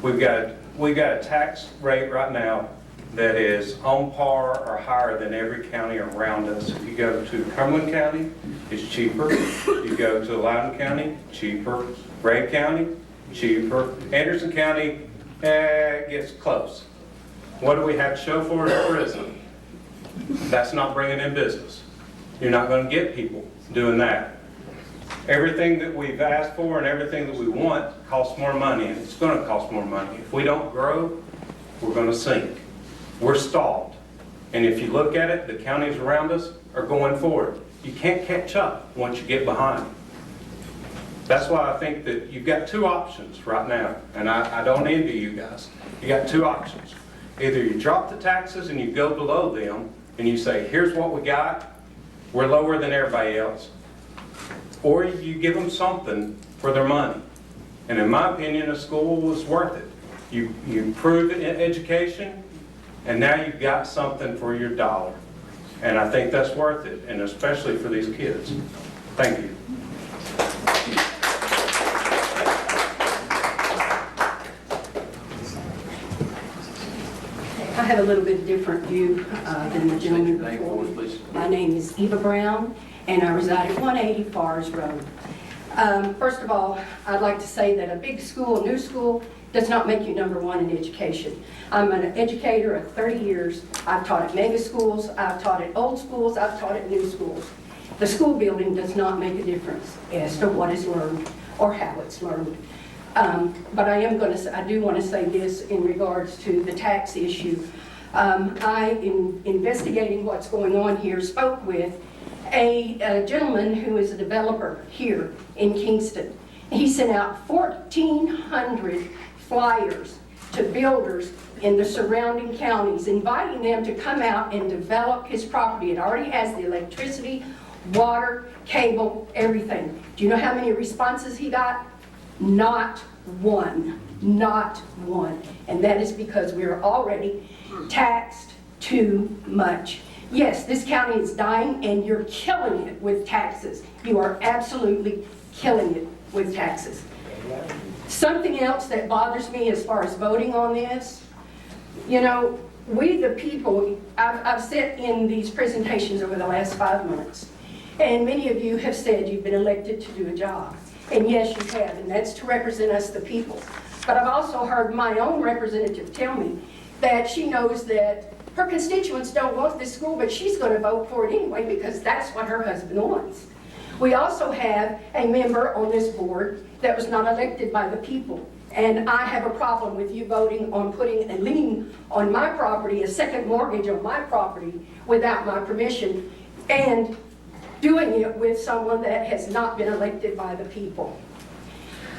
We got a tax rate right now that is on par or higher than every county around us. If you go to Cumberland County, it's cheaper. You go to Loudoun County, cheaper. Ray County, cheaper. Anderson County, it gets close. What do we have to show for it at prison? That's not bringing in business. You're not going to get people doing that. Everything that we've asked for and everything that we want costs more money, and it's going to cost more money. If we don't grow, we're going to sink. We're stalled. And if you look at it, the counties around us are going forward. You can't catch up once you get behind. That's why I think that you've got 2 options right now, and I don't envy you guys. You got 2 options. Either you drop the taxes and you go below them, and you say, here's what we got, we're lower than everybody else, or you give them something for their money. And in my opinion, a school was worth it. You improve education, and now you've got something for your dollar. And I think that's worth it, and especially for these kids. Thank you. I have a little bit different view than the gentleman before. My name is Eva Brown, and I reside at 180 Fars Road. First of all, I'd like to say that a big school, a new school, does not make you #1 in education. I'm an educator of 30 years. I've taught at mega schools, I've taught at old schools, I've taught at new schools. The school building does not make a difference as to what is learned or how it's learned. But I do want to say this in regards to the tax issue. In investigating what's going on here, spoke with a gentleman who is a developer here in Kingston. He sent out 1,400 flyers to builders in the surrounding counties, inviting them to come out and develop his property. It already has the electricity, water, cable, everything. Do you know how many responses he got? Not one, not one. And that is because we are already taxed too much. Yes, this county is dying and you're killing it with taxes. You are absolutely killing it with taxes. Something else that bothers me as far as voting on this, you know, we the people, I've sat in these presentations over the last 5 months, and many of you have said you've been elected to do a job. And yes, you have, and that's to represent us the people. But I've also heard my own representative tell me that she knows that her constituents don't want this school, but she's going to vote for it anyway because that's what her husband wants. We also have a member on this board that was not elected by the people. And I have a problem with you voting on putting a lien on my property, a second mortgage on my property without my permission, and doing it with someone that has not been elected by the people.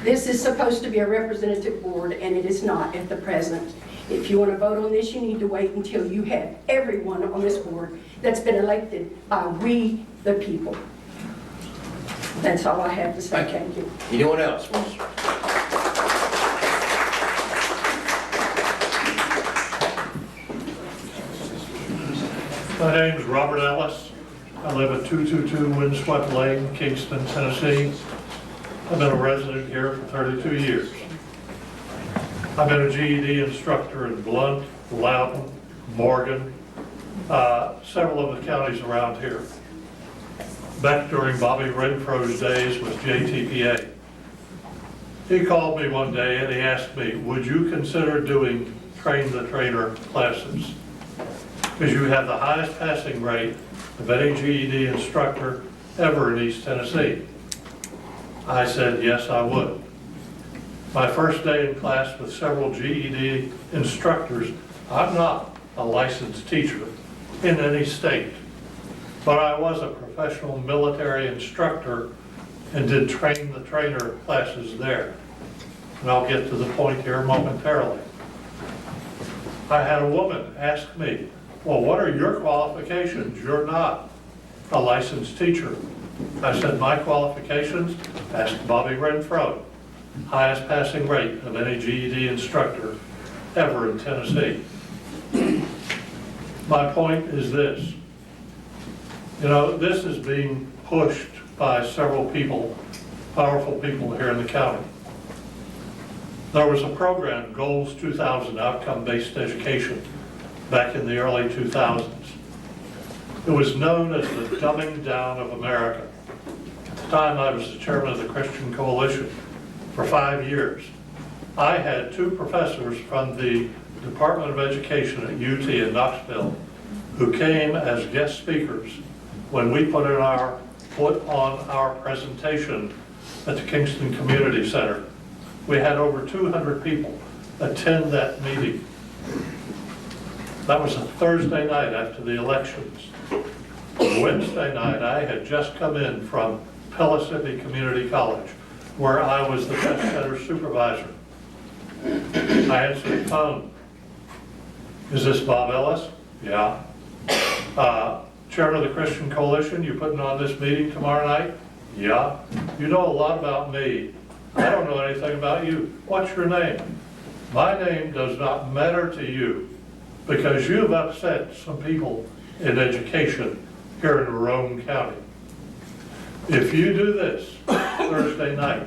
This is supposed to be a representative board, and it is not at the present. If you want to vote on this, you need to wait until you have everyone on this board that's been elected by we, the people. That's all I have to say. Thank you. Anyone else? My name is Robert Ellis. I live at 222 Windswept Lane, Kingston, Tennessee. I've been a resident here for 32 years. I've been a GED instructor in Blount, Loudon, Morgan, several of the counties around here. Back during Bobby Renfro's days with JTPA. He called me one day and he asked me, would you consider doing train the trainer classes? Because you have the highest passing rate of any GED instructor ever in East Tennessee. I said, yes, I would. My first day in class with several GED instructors, I'm not a licensed teacher in any state, but I was a professional military instructor and did train the trainer classes there. And I'll get to the point here momentarily. I had a woman ask me, well, what are your qualifications? You're not a licensed teacher. I said, my qualifications, ask Bobby Renfro, highest passing rate of any GED instructor ever in Tennessee. My point is this. You know, this is being pushed by several people, powerful people here in the county. There was a program, Goals 2000, Outcome-Based Education, back in the early 2000s. It was known as the dumbing down of America. At the time, I was the chairman of the Christian Coalition for 5 years. I had 2 professors from the Department of Education at UT in Knoxville who came as guest speakers when we put on our presentation at the Kingston Community Center. We had over 200 people attend that meeting. That was a Thursday night after the elections. Wednesday night, I had just come in from Pellissippi Community College, where I was the test center supervisor. I answered the phone. Is this Bob Ellis? Yeah. Chairman of the Christian Coalition, you putting on this meeting tomorrow night? Yeah. You know a lot about me. I don't know anything about you. What's your name? My name does not matter to you because you've upset some people in education here in Roane County. If you do this Thursday night,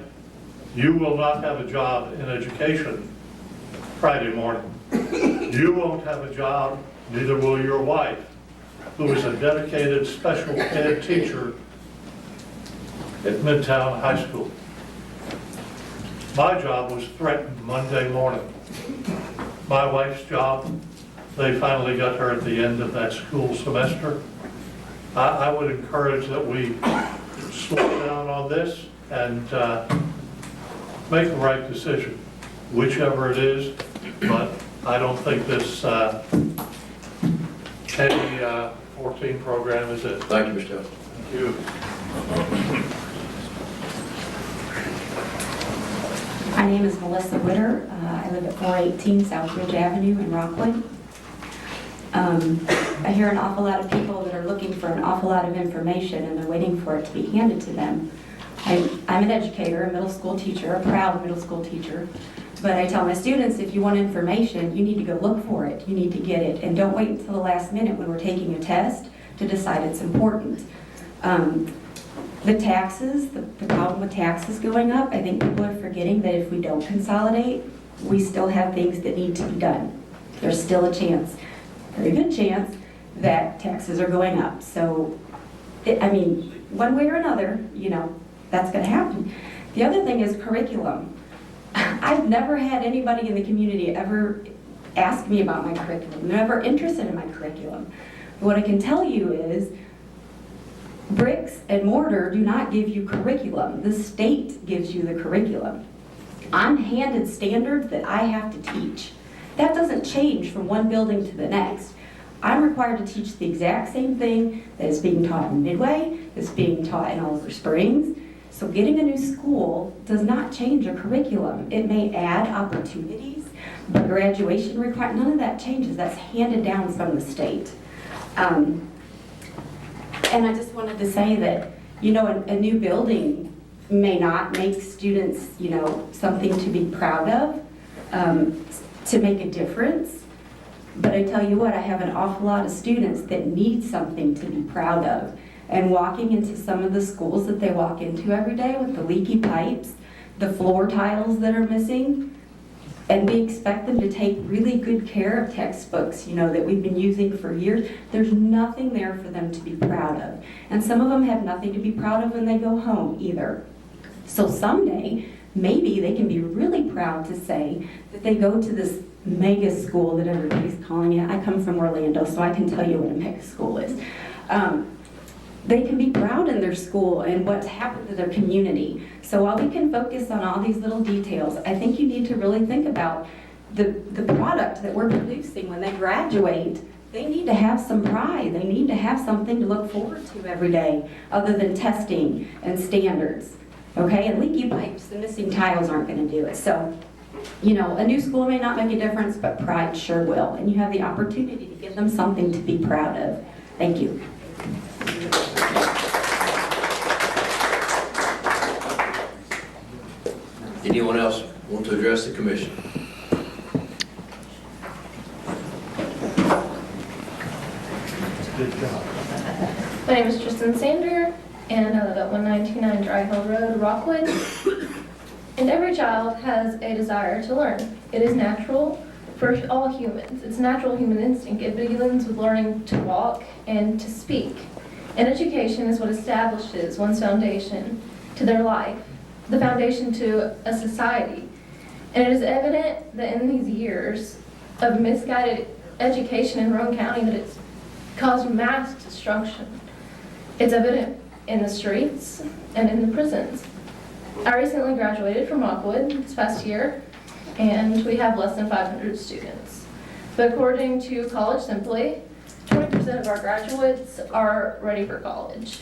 you will not have a job in education Friday morning. You won't have a job, neither will your wife, who is a dedicated special ed teacher at Midtown High School. My job was threatened Monday morning. My wife's job, they finally got her at the end of that school semester. I would encourage that we slow down on this and make the right decision, whichever it is, but I don't think this K-14 program is it. Thank you, Mr. Ellis. Thank you. My name is Melissa Witter. I live at 418 South Ridge Avenue in Rockland. I hear an awful lot of people that are looking for an awful lot of information and they're waiting for it to be handed to them. I'm an educator, a middle school teacher, a proud middle school teacher, but I tell my students, if you want information, you need to go look for it, you need to get it, and don't wait until the last minute when we're taking a test to decide it's important. The taxes, the problem with taxes going up, I think people are forgetting that if we don't consolidate, we still have things that need to be done. There's still a chance, very good chance, that taxes are going up. So, one way or another, that's going to happen. The other thing is curriculum. I've never had anybody in the community ever ask me about my curriculum. They're never interested in my curriculum. But what I can tell you is bricks and mortar do not give you curriculum. The state gives you the curriculum. I'm handed standards that I have to teach. That doesn't change from one building to the next. I'm required to teach the exact same thing that is being taught in Midway, that's being taught in Oliver Springs. So getting a new school does not change a curriculum. It may add opportunities, but graduation requirement, none of that changes. That's handed down from the state. And I just wanted to say that, a new building may not make students, something to be proud of, to make a difference. But I tell you what, I have an awful lot of students that need something to be proud of. And walking into some of the schools that they walk into every day with the leaky pipes, the floor tiles that are missing, and we expect them to take really good care of textbooks, that we've been using for years. There's nothing there for them to be proud of. And some of them have nothing to be proud of when they go home either. So someday, maybe they can be really proud to say that they go to this mega school that everybody's calling it. I come from Orlando, so I can tell you what a mega school is. They can be proud in their school and what's happened to their community. So while we can focus on all these little details, I think you need to really think about the product that we're producing when they graduate. They need to have some pride. They need to have something to look forward to every day other than testing and standards. Okay, and leaky pipes and missing tiles aren't going to do it. So, a new school may not make a difference, but pride sure will. And you have the opportunity to give them something to be proud of. Thank you. Anyone else want to address the commission? My name is Tristan Sander, and I live at 1929 Dry Hill Road, Rockwood. And every child has a desire to learn. It is natural for all humans. It's natural human instinct. It begins with learning to walk and to speak. And education is what establishes one's foundation to their life, the foundation to a society. And it is evident that in these years of misguided education in Roane County that it's caused mass destruction. It's evident in the streets and in the prisons. I recently graduated from Rockwood this past year, and we have less than 500 students. But according to College Simply, 20% of our graduates are ready for college.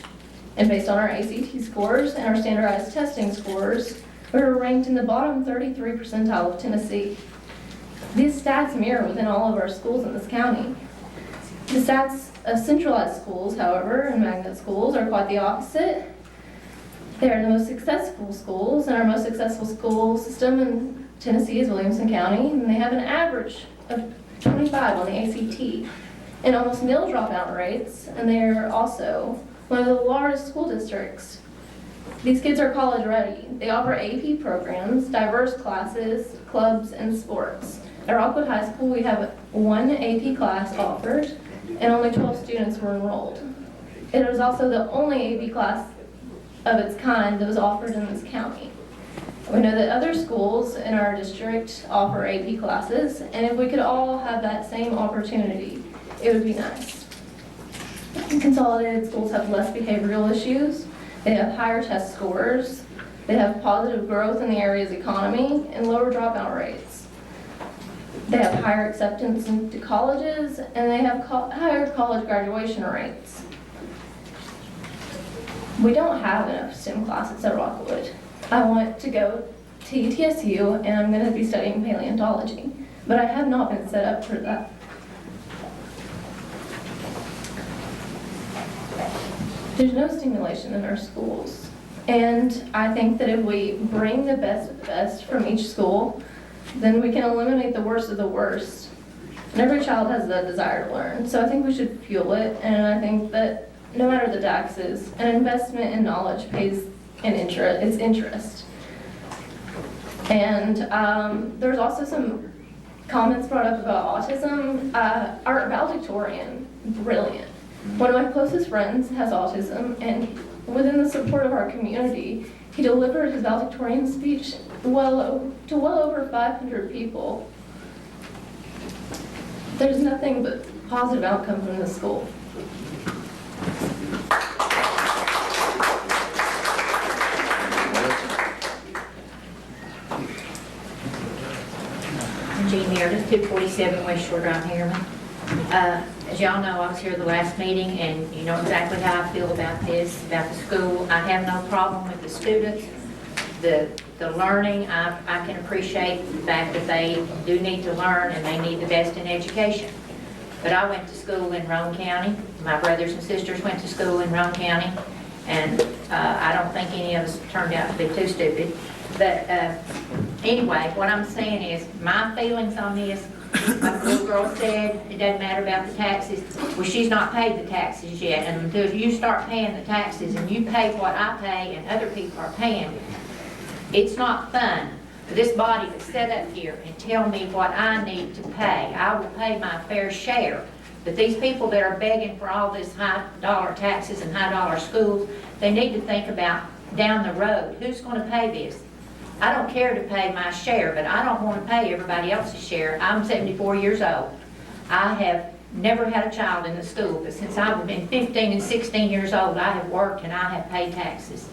And based on our ACT scores and our standardized testing scores, we were ranked in the bottom 33 percentile of Tennessee. These stats mirror within all of our schools in this county. The stats of centralized schools, however, and magnet schools are quite the opposite. They are the most successful schools, and our most successful school system in Tennessee is Williamson County, and they have an average of 25 on the ACT, and almost nil dropout rates, and they are also one of the largest school districts. These kids are college ready. They offer AP programs, diverse classes, clubs, and sports. At Rockwood High School, we have one AP class offered, and only 12 students were enrolled. It was also the only AP class of its kind that was offered in this county. We know that other schools in our district offer AP classes, and if we could all have that same opportunity, it would be nice. Consolidated schools have less behavioral issues, they have higher test scores, they have positive growth in the area's economy, and lower dropout rates. They have higher acceptance into colleges, and they have higher college graduation rates. We don't have enough STEM classes at Rockwood. I want to go to UTSU, and I'm going to be studying paleontology, but I have not been set up for that. there's no stimulation in our schools. And I think that if we bring the best of the best from each school, then we can eliminate the worst of the worst. And every child has the desire to learn. So I think we should fuel it. And I think that no matter the taxes, an investment in knowledge pays its interest. And there's also some comments brought up about autism. Our valedictorian, brilliant. One of my closest friends has autism, and within the support of our community, he delivered his valedictorian speech to well over 500 people. There's nothing but positive outcome from this school. Jean Meredith, 247 West Shore Drive, Harriman. As y'all know, I was here the last meeting, and you know exactly how I feel about this, about the school. I have no problem with the students, the learning. I can appreciate the fact that they do need to learn and they need the best in education. But I went to school in Roane County. My brothers and sisters went to school in Roane County, and I don't think any of us turned out to be too stupid. But anyway, what I'm saying is, my feelings on this, like the little girl said, it doesn't matter about the taxes. Well, she's not paid the taxes yet, and until you start paying the taxes and you pay what I pay and other people are paying, it's not fun for this body to sit up here and tell me what I need to pay. I will pay my fair share. But these people that are begging for all this high dollar taxes and high dollar schools, they need to think about down the road, who's going to pay this? I don't care to pay my share, but I don't want to pay everybody else's share. I'm 74 years old. I have never had a child in the school, but since I've been 15 and 16 years old, I have worked and I have paid taxes.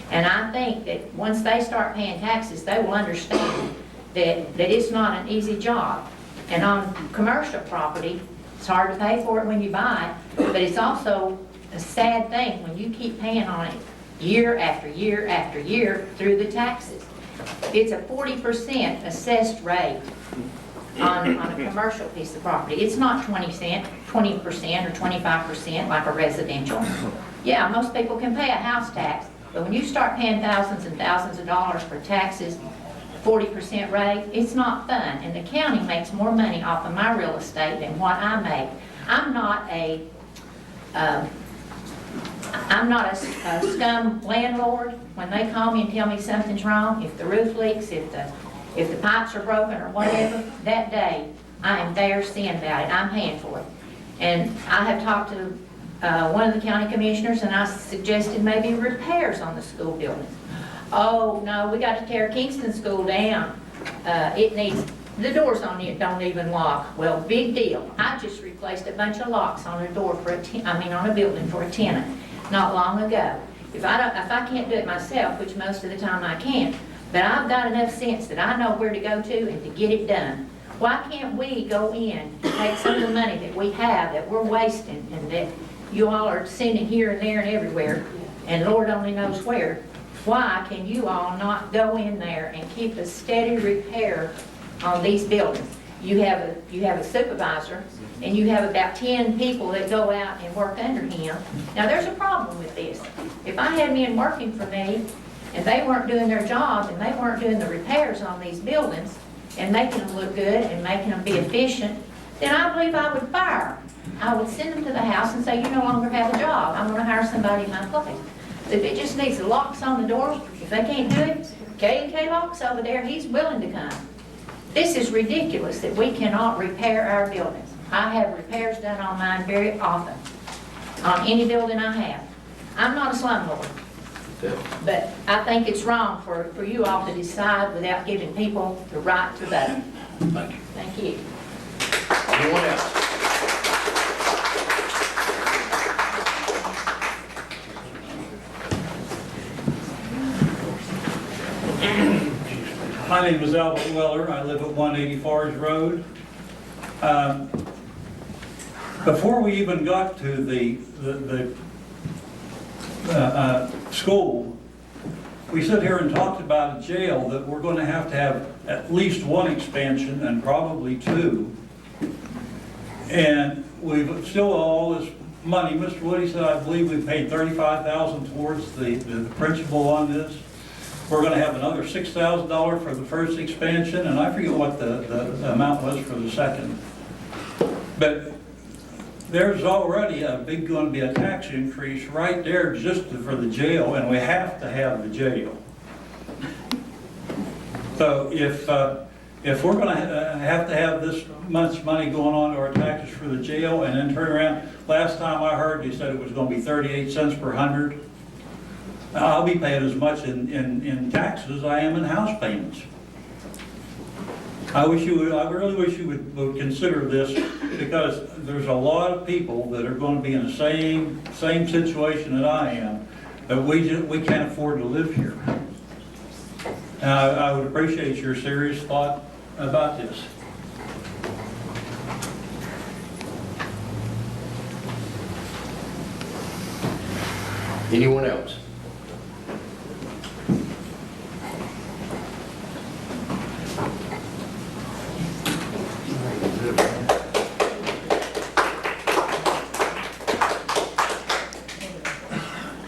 And I think that once they start paying taxes, they will understand that it's not an easy job. And on commercial property, it's hard to pay for it when you buy it, but it's also a sad thing when you keep paying on it year after year after year through the taxes. It's a 40% assessed rate on a commercial piece of property. It's not 20% or 25% like a residential. Yeah, most people can pay a house tax, but when you start paying thousands and thousands of dollars for taxes, 40% rate, it's not fun. And the county makes more money off of my real estate than what I make. I'm not a scum landlord. When they call me and tell me something's wrong, if the roof leaks, if the pipes are broken or whatever, that day I am there seeing about it. I'm paying for it. And I have talked to one of the county commissioners, and I suggested maybe repairs on the school buildings. Oh, no, we got to tear Kingston School down. It needs, the doors on it don't even lock. Well, big deal. I just replaced a bunch of locks on a door for on a building for a tenant not long ago. If I can't do it myself, which most of the time I can't, but I've got enough sense that I know where to go to and to get it done. Why can't we go in and take some of the money that we have that we're wasting and that you all are sending here and there and everywhere, and Lord only knows where? Why can you all not go in there and keep a steady repair on these buildings? You have a supervisor, and you have about 10 people that go out and work under him. Now, there's a problem with this. If I had men working for me, and they weren't doing their job, and they weren't doing the repairs on these buildings, and making them look good, and making them be efficient, then I believe I would fire them. I would send them to the house and say, you no longer have a job. I'm going to hire somebody in my place. If it just needs the locks on the doors, if they can't do it, K&K Locks over there, he's willing to come. This is ridiculous that we cannot repair our buildings. I have repairs done on mine very often, on any building I have. I'm not a slumlord, but I think it's wrong for you all to decide without giving people the right to vote. Thank you. Thank you. Anyone else? My name is Albert Weller. I live at 180 Forest Road. Before we even got to the school, we sit here and talked about a jail that we're going to have at least one expansion and probably two. And we've still all this money. Mr. Woody said, I believe we paid $35,000 towards the principal on this. We're gonna have another $6,000 for the first expansion, and I forget what the amount was for the second. But there's already going to be a tax increase right there just for the jail, and we have to have the jail. So if we're going to have this much money going on to our taxes for the jail and then turn around, last time I heard you said it was going to be 38 cents per hundred. I'll be paying as much in taxes as I am in house payments. I really wish you would consider this, because there's a lot of people that are going to be in the same situation that I am, that we can't afford to live here. And I would appreciate your serious thought about this. Anyone else?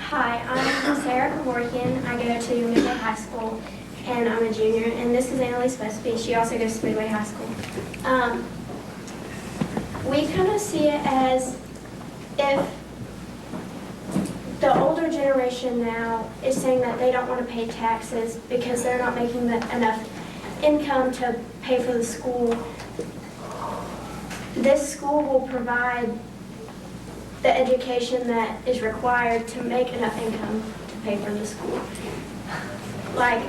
Hi, I'm Sarah Kevorkian. I go to Midway High School, and I'm a junior. And this is Annalise Busby. She also goes to Midway High School. We kind of see it as if the older generation now is saying that they don't want to pay taxes because they're not making enough income to pay for the school. This school will provide the education that is required to make enough income to pay for the school. Like,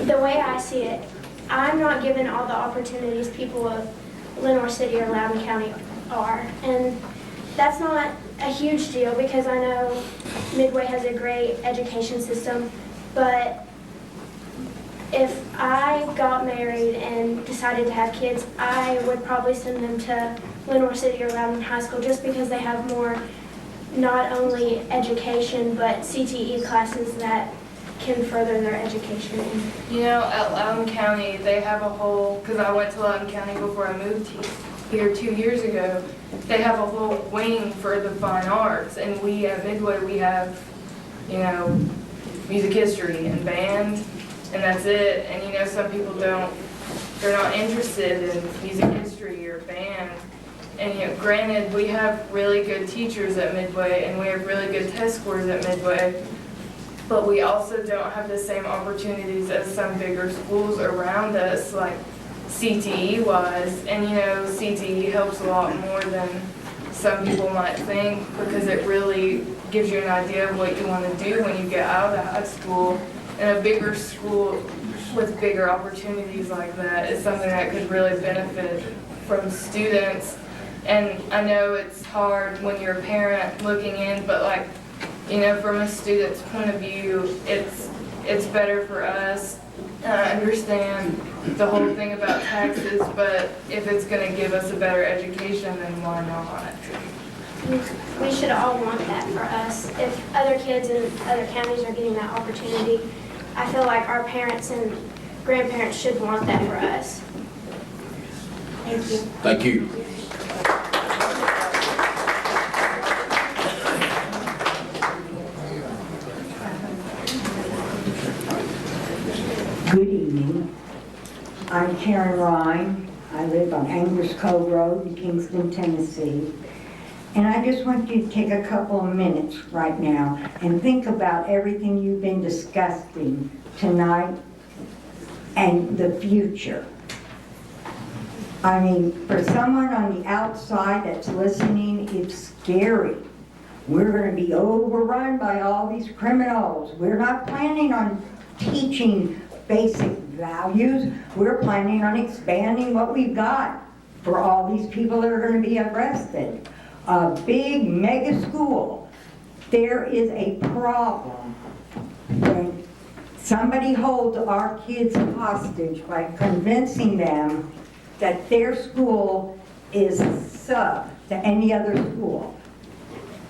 the way I see it, I'm not given all the opportunities people of Lenoir City or Loudoun County are. And that's not a huge deal because I know Midway has a great education system, but if I got married and decided to have kids, I would probably send them to Lenoir City or Loudoun High School just because they have more, not only education, but CTE classes that can further their education. You know, at Loudoun County, they have a whole, because I went to Loudoun County before I moved here 2 years ago, they have a whole wing for the fine arts. And we at Midway, we have, you know, music history and band, and that's it. And you know, some people they're not interested in music history or band. And you know, granted, we have really good teachers at Midway, and we have really good test scores at Midway, but we also don't have the same opportunities as some bigger schools around us, like CTE-wise. And you know, CTE helps a lot more than some people might think, because it really gives you an idea of what you want to do when you get out of high school. And a bigger school with bigger opportunities like that is something that could really benefit from students. And I know it's hard when you're a parent looking in, but like, you know, from a student's point of view, it's better for us. I understand the whole thing about taxes, but if it's going to give us a better education, then why not? We should all want that for us. If other kids in other counties are getting that opportunity, I feel like our parents and grandparents should want that for us. Thank you. Thank you. Good evening. I'm Karen Roane. I live on Anglers Cove Road in Kingston, Tennessee. And I just want you to take a couple of minutes right now and think about everything you've been discussing tonight and the future. I mean, for someone on the outside that's listening, it's scary. We're going to be overrun by all these criminals. We're not planning on teaching basic values. We're planning on expanding what we've got for all these people that are going to be arrested. A big mega school. There is a problem when somebody holds our kids hostage by convincing them that their school is sub to any other school.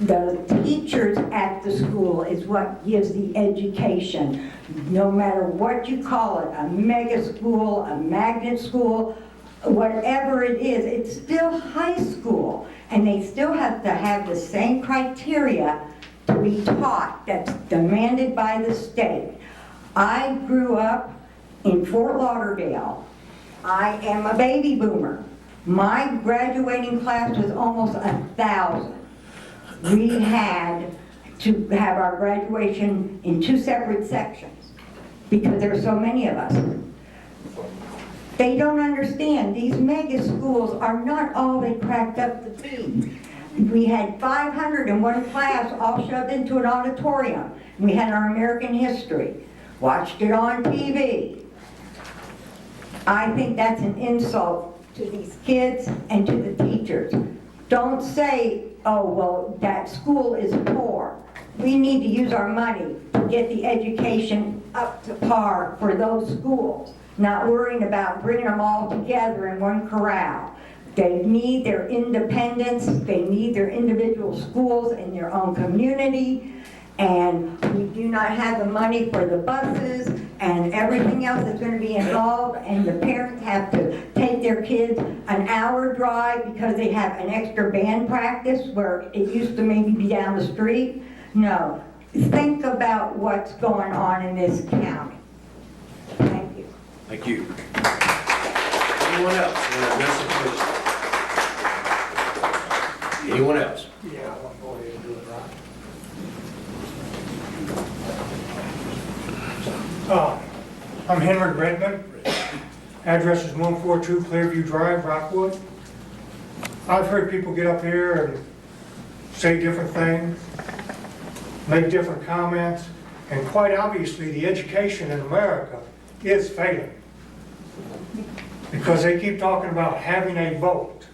The teachers at the school is what gives the education. No matter what you call it, a mega school, a magnet school, whatever it is, it's still high school, and they still have to have the same criteria to be taught that's demanded by the state. I grew up in Fort Lauderdale. I am a baby boomer. My graduating class was almost 1,000. We had to have our graduation in 2 separate sections because there were so many of us. They don't understand. These mega schools are not all they cracked up to be. We had 500 in one class all shoved into an auditorium. We had our American history. Watched it on TV. I think that's an insult to these kids and to the teachers. Don't say, oh, well, that school is poor. We need to use our money to get the education up to par for those schools, not worrying about bringing them all together in one corral. They need their independence, they need their individual schools in their own community, and we do not have the money for the buses and everything else that's going to be involved, and the parents have to take their kids an hour drive because they have an extra band practice where it used to maybe be down the street. No, think about what's going on in this county. Thank you. Thank you. Anyone else want to address the commission? Anyone else? Yeah, I want to go ahead and do it right. I'm Henry Redmond. Address is 142 Clearview Drive, Rockwood. I've heard people get up here and say different things, make different comments, and quite obviously the education in America is failing. Because they keep talking about having a vote.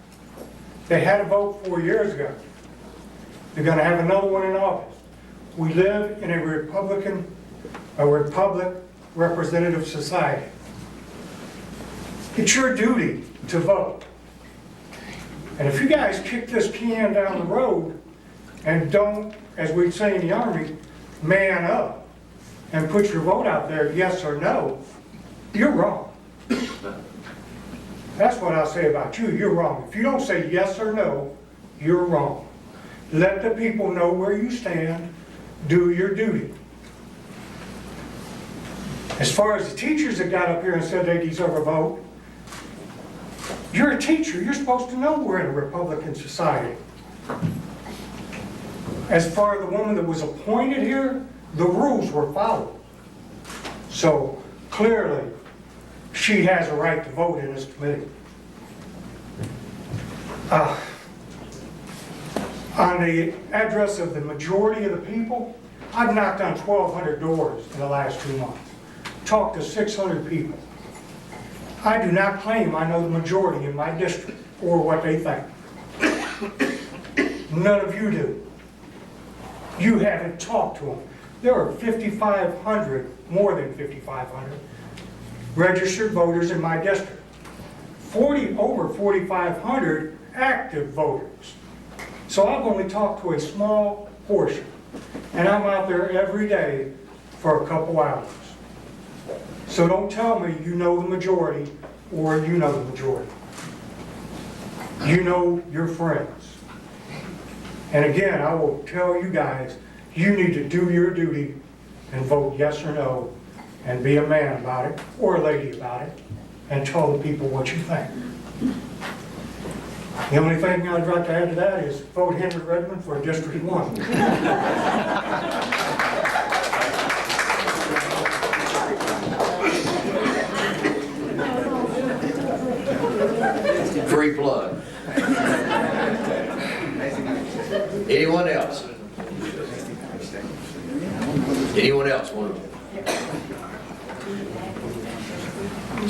They had a vote 4 years ago. They're going to have another one in August. We live in a republic representative society. It's your duty to vote. And if you guys kick this can down the road and don't, as we'd say in the Army, man up and put your vote out there, yes or no, you're wrong. That's what I'll say about you, you're wrong. If you don't say yes or no, you're wrong. Let the people know where you stand, do your duty. As far as the teachers that got up here and said they deserve a vote, you're a teacher, you're supposed to know we're in a Republican society. As far as the woman that was appointed here, the rules were followed. So clearly, she has a right to vote in this committee. On the address of the majority of the people, I've knocked on 1,200 doors in the last 2 months. Talked to 600 people. I do not claim I know the majority in my district or what they think. None of you do. You haven't talked to them. There are 5,500, more than 5,500, registered voters in my district. Over 4,500 active voters. So I've only talked to a small portion. And I'm out there every day for a couple hours. So don't tell me you know the majority or you know the majority. You know your friends. And again, I will tell you guys, you need to do your duty and vote yes or no and be a man about it or a lady about it and tell the people what you think. The only thing I'd like to add to that is vote Henry Redmond for District 1. Free plug. Anyone else? Anyone else want to?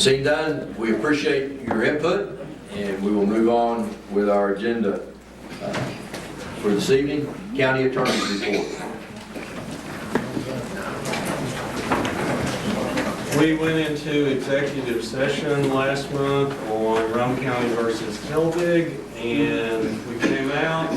Seeing done, we appreciate your input, and we will move on with our agenda for this evening. County Attorney's Report. We went into executive session last month on Roane County versus Helbig, and we came out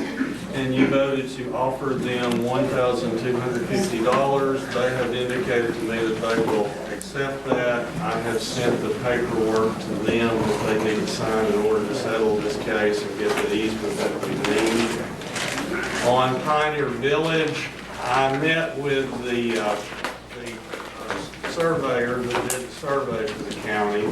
and you voted to offer them $1,250. They have indicated to me that they will accept accept that. I have sent the paperwork to them that they need to sign in order to settle this case and get the easement that we need. On Pioneer Village, I met with the surveyor that did the survey for the county.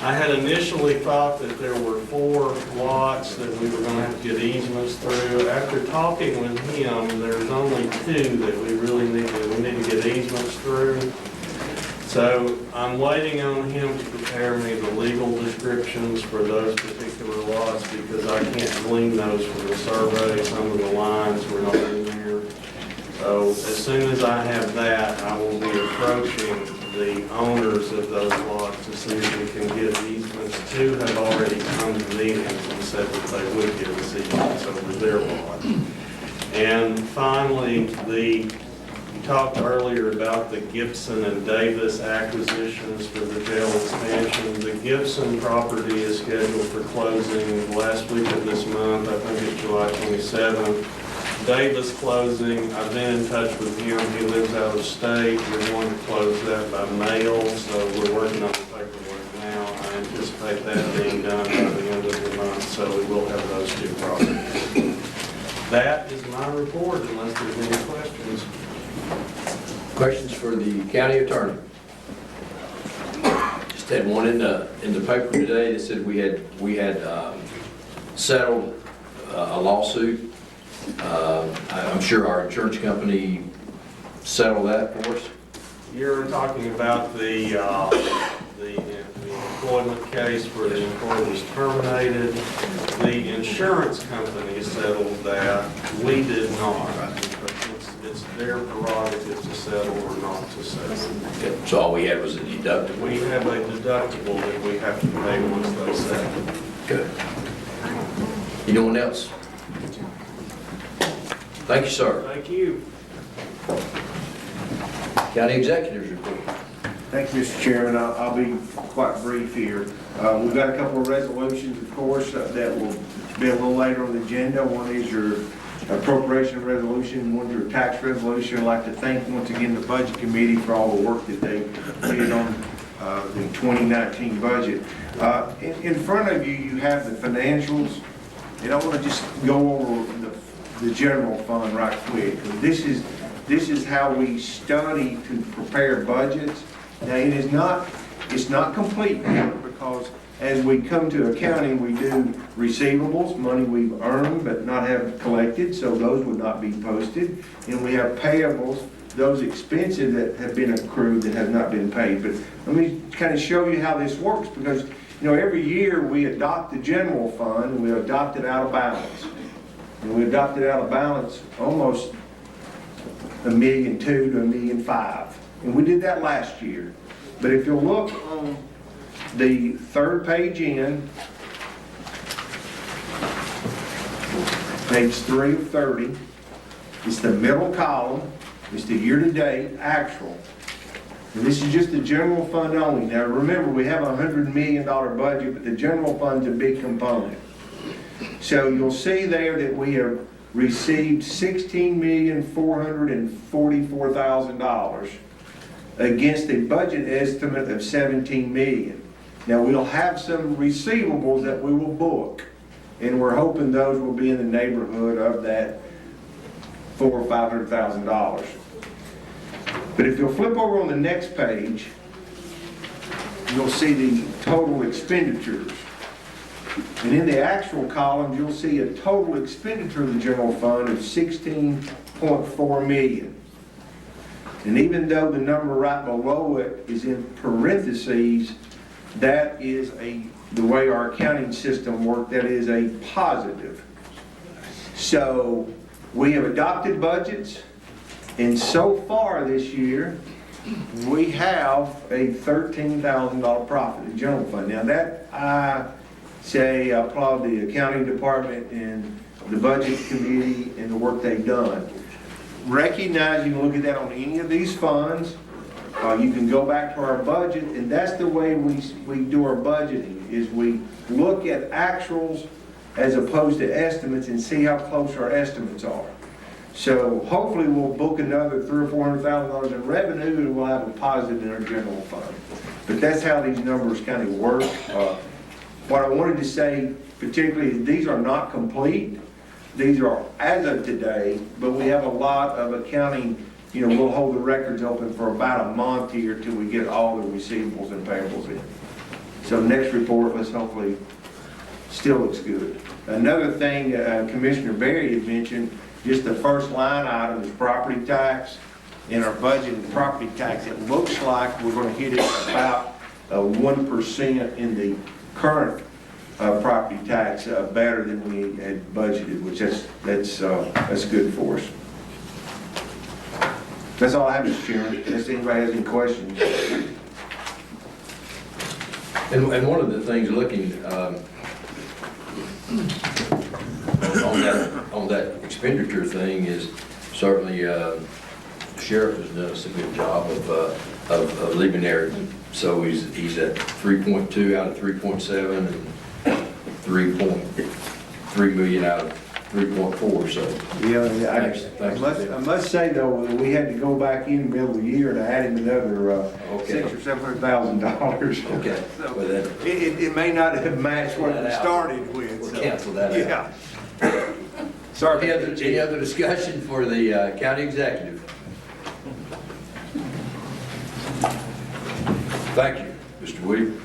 I had initially thought that there were 4 lots that we were going to have to get easements through. After talking with him, there's only 2 that we really need to get easements through. So I'm waiting on him to prepare me the legal descriptions for those particular lots because I can't glean those from the survey. Some of the lines were not in there. So as soon as I have that, I will be approaching the owners of those lots to see if we can get easements. 2 have already come to meetings and said that they would give us easements over their lot. And finally, we talked earlier about the Gibson and Davis acquisitions for the jail expansion. The Gibson property is scheduled for closing last week of this month. I think it's July 27th. Davis closing, I've been in touch with him. He lives out of state. We're going to close that by mail, so we're working on the paperwork now. I anticipate that being done by the end of the month, so we will have those 2 properties. That is my report, unless there's any questions. Questions for the county attorney? Just had one in the paper today that said we had settled a lawsuit. I'm sure our insurance company settled that for us. You're talking about the employment case where the employee was terminated. The insurance company settled that. We did not. It's their prerogative to settle or not to settle. Okay, so all we had was a deductible. We have a deductible that we have to pay once they settle. Good. Anyone else? Thank you, sir. Thank you. County Executive's report. Thank you, Mr. Chairman. I'll be quite brief here. We've got a couple of resolutions, of course, that will be a little later on the agenda. One is your appropriation resolution, one's your tax resolution. I'd like to thank once again the Budget Committee for all the work that they did on the 2019 budget. In front of you, you have the financials, and I want to just go over the general fund right quick. This is how we study to prepare budgets. Now, it's not complete because as we come to accounting, we do receivables, money we've earned but not have collected, so those would not be posted. And we have payables, those expenses that have been accrued that have not been paid. But let me kind of show you how this works because, every year we adopt the general fund and we adopt it out of balance. And we adopted out of balance almost $1.2 million to $1.5 million. And we did that last year. But if you'll look on the 3rd page in, page 3 of 30, it's the middle column, it's the year-to-date actual. And this is just the general fund only. Now remember, we have a $100 million budget, but the general fund's a big component. So you'll see there that we have received $16,444,000 against a budget estimate of $17 million. Now we'll have some receivables that we will book, and we're hoping those will be in the neighborhood of that $400,000 or $500,000. But if you'll flip over on the next page, you'll see the total expenditures. And in the actual columns, you'll see a total expenditure of the general fund of $16.4 million. And even though the number right below it is in parentheses, that is the way our accounting system works, that is a positive. So we have adopted budgets, and so far this year, we have a $13,000 profit in general fund. Now that I applaud the accounting department and the budget committee and the work they've done. Recognize you can look at that on any of these funds. You can go back to our budget, and that's the way we do our budgeting, is we look at actuals as opposed to estimates and see how close our estimates are. So hopefully we'll book another $300,000 or $400,000 in revenue, and we'll have a positive in our general fund. But that's how these numbers kind of work. What I wanted to say particularly is these are not complete. These are as of today, but we have a lot of accounting. We'll hold the records open for about a month here till we get all the receivables and payables in. So next report, let's hopefully still looks good. Another thing Commissioner Berry had mentioned, just the first line item is property tax. In our budget and property tax, it looks like we're going to hit it about 1% in the current property tax, better than we had budgeted, which that's good for us. That's all I have, Mr. Chairman. Unless anybody has any questions. And one of the things looking on that expenditure thing is certainly the sheriff has done us a good job of leaving there. So he's at 3.2 out of 3.7 and 3.3 million out of 3.4. So Yeah, thanks I must say though, we had to go back in the middle of the year to add him another $600,000 or $700,000. Okay. So Well, then, it may not have matched what we started with. we'll so. cancel that out. Yeah. Sorry. Any other discussion for the county executive? Thank you, Mr. Williams.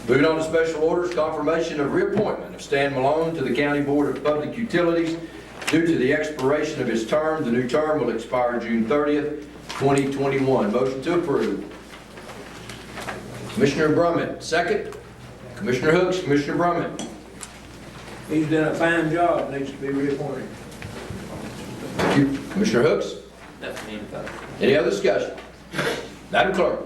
Moving on to special orders, confirmation of reappointment of Stan Malone to the County Board of Public Utilities. Due to the expiration of his term, the new term will expire June 30th, 2021. Motion to approve. Commissioner Brummett, second. Commissioner Hooks, Commissioner Brummett. He's done a fine job, needs to be reappointed. Thank you. Commissioner Hooks? Any other discussion? Madam Clerk?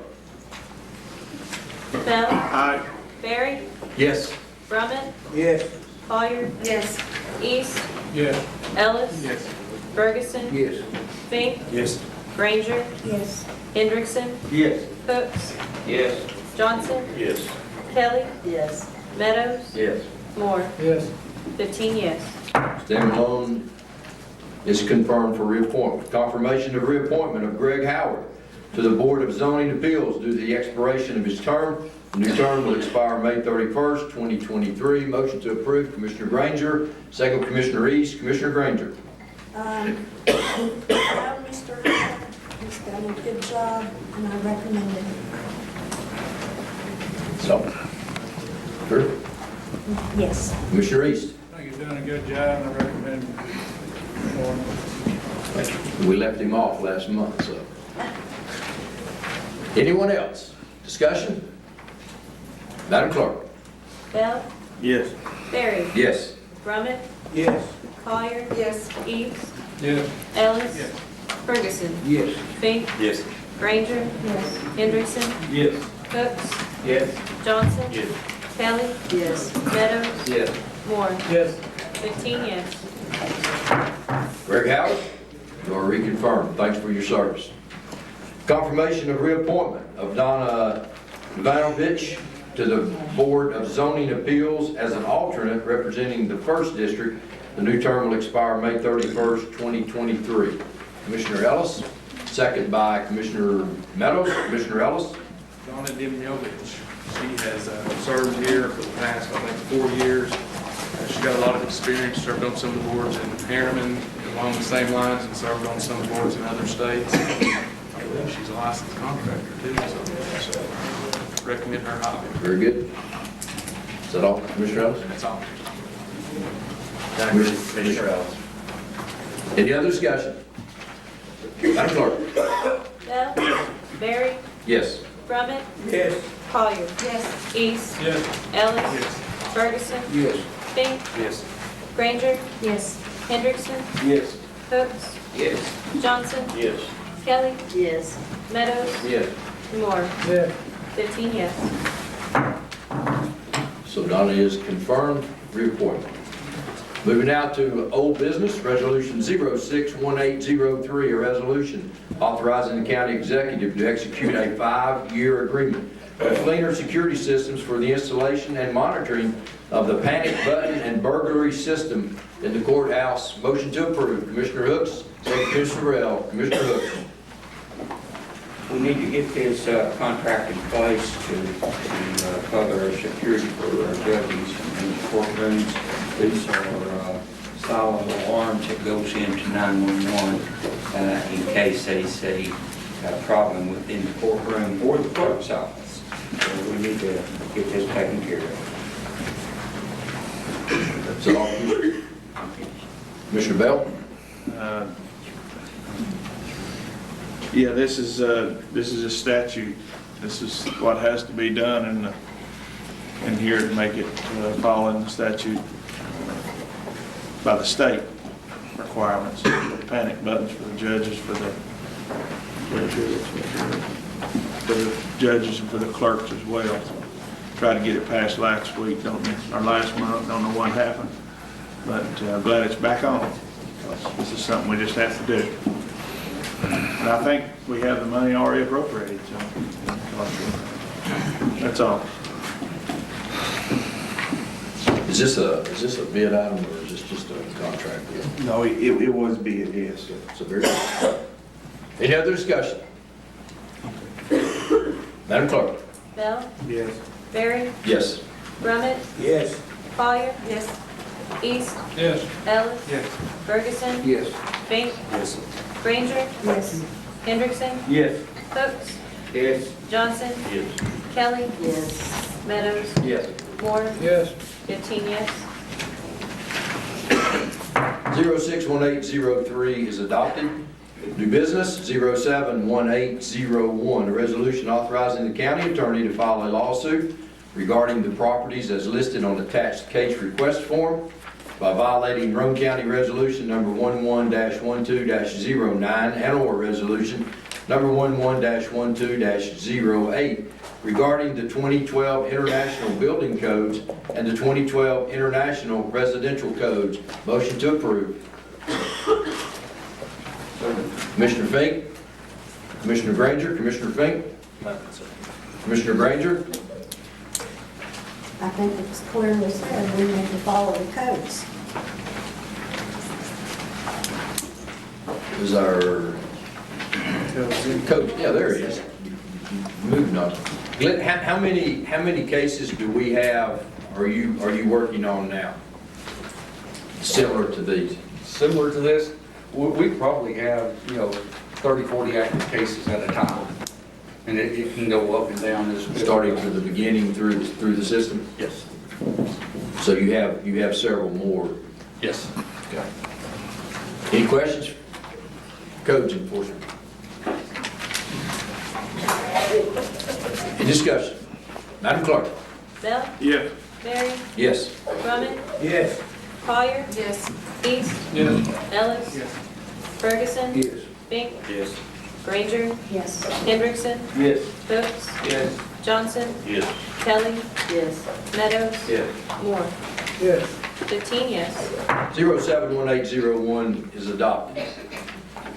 Bell? Aye. Barry? Yes. Brummett? Yes. Collier? Yes. East? Yes. Ellis? Yes. Ferguson? Yes. Fink? Yes. Granger? Yes. Hendrickson? Yes. Hooks? Yes. Johnson? Yes. Kelly? Yes. Meadows? Yes. Moore? Yes. 15 yes. Stan Malone is confirmed for reappointment. Confirmation of reappointment of Greg Howard to the Board of Zoning Appeals due to the expiration of his term. The new term will expire May 31st, 2023. Motion to approve, Commissioner Granger. Second, Commissioner East. Commissioner Granger. Mr. Howard, he's done a good job, and I recommend him. So, sure. Yes. Commissioner East. I think you've done a good job, and I recommend it. We left him off last month, so. Anyone else? Discussion? Madam Clerk? Bell? Yes. Barry? Yes. Brummett? Yes. Collier? Yes. East? Yes. Ellis? Yes. Ferguson? Yes. Fink? Yes. Granger? Yes. Hendrickson? Yes. Hooks? Yes. Johnson? Yes. Kelly? Yes. Meadows? Yes. Moore? Yes. 15 yes. Greg Howard, you are reconfirmed. Thanks for your service. Confirmation of reappointment of Donna Ivanovich to the Board of Zoning Appeals as an alternate representing the 1st District. The new term will expire May 31st, 2023. Commissioner Ellis, second by Commissioner Meadows. Commissioner Ellis. Donna Demjovich. She has served here for the past, I think, 4 years. She's got a lot of experience, served on some of the boards in Harriman along the same lines, and served on some boards in other states. She's a licensed contractor too, so recommend her highly. Very good. Is that all, Commissioner Ellis? That's all. Commissioner Ellis. Any other discussion? Madam Clerk? Bell? Barry? Yes. Brummett? Yes. Collier? Yes. East? Yes. Ellis? Yes. Ferguson? Yes. Fink? Yes. Granger? Yes. Hendrickson? Yes. Hooks? Yes. Johnson? Yes. Kelly? Yes. Meadows? Yes. Moore? Yes. 15 yes. So Donna is confirmed, reappointment. Moving now to old business, resolution 061803, a resolution authorizing the county executive to execute a 5-year agreement with cleaner security systems for the installation and monitoring of the panic button and burglary system in the courthouse. Motion to approve. Commissioner Hooks, second Commissioner Burrell. Commissioner Hooks. We need to get this contract in place to further our security for our judges in the courtrooms. These are silent alarms that goes into 911 in case they see a problem within the courtroom or the clerk's office. So we need to get this taken care of. That's all. Commissioner Bell? Yeah, this is a statute. This is what has to be done in here to make it fall in the statute by the state requirements. The panic buttons for the judges, for the judges and for the clerks as well. Tried to get it passed last week, or last month, don't know what happened. But glad it's back on. This is something we just have to do. And I think we have the money already appropriated, so that's all. Is this a bid item or is this just a contract bid? No, it was bid, yes. So very good. Any other discussion? Madam Clerk? Bell? Yes. Barry? Yes. Brummett? Yes. Collier? Yes. East? Yes. Ellis? Yes. Ferguson? Yes. Fink? Yes. Granger? Yes. Hendrickson? Yes. Hooks? Yes. Johnson? Yes. Kelly? Yes. Meadows? Yes. Moore? Yes. 15 yes. 061803 is adopted. New business, 071801, a resolution authorizing the county attorney to file a lawsuit regarding the properties as listed on attached case request form by violating Roane County Resolution number 11-12-09 and/or Resolution number 11-12-08 regarding the 2012 International Building Codes and the 2012 International Residential Codes. Motion to approve. Commissioner Fink? Commissioner Granger? Commissioner Fink? Commissioner Granger? I think it's clearly said we need to follow the codes. Is our code, yeah, there it is. Moving on. Glenn, how many cases do we have, are you working on now? Similar to these? Similar to this, we probably have, 30, 40 active cases at a time. And it can go up and down as. Starting from the beginning through the system? Yes. So you have several more? Yes. Okay. Any questions? Codes enforcement. Any discussion? Madam Clerk? Bell? Yes. Barry? Yes. Brummett? Yes. Collier? Yes. East? Yes. Ellis? Yes. Ferguson? Yes. Fink? Yes. Granger? Yes. Hendrickson? Yes. Hooks? Yes. Johnson? Yes. Kelly? Yes. Meadows? Yes. Moore? Yes. 15 yes. 071801 is adopted.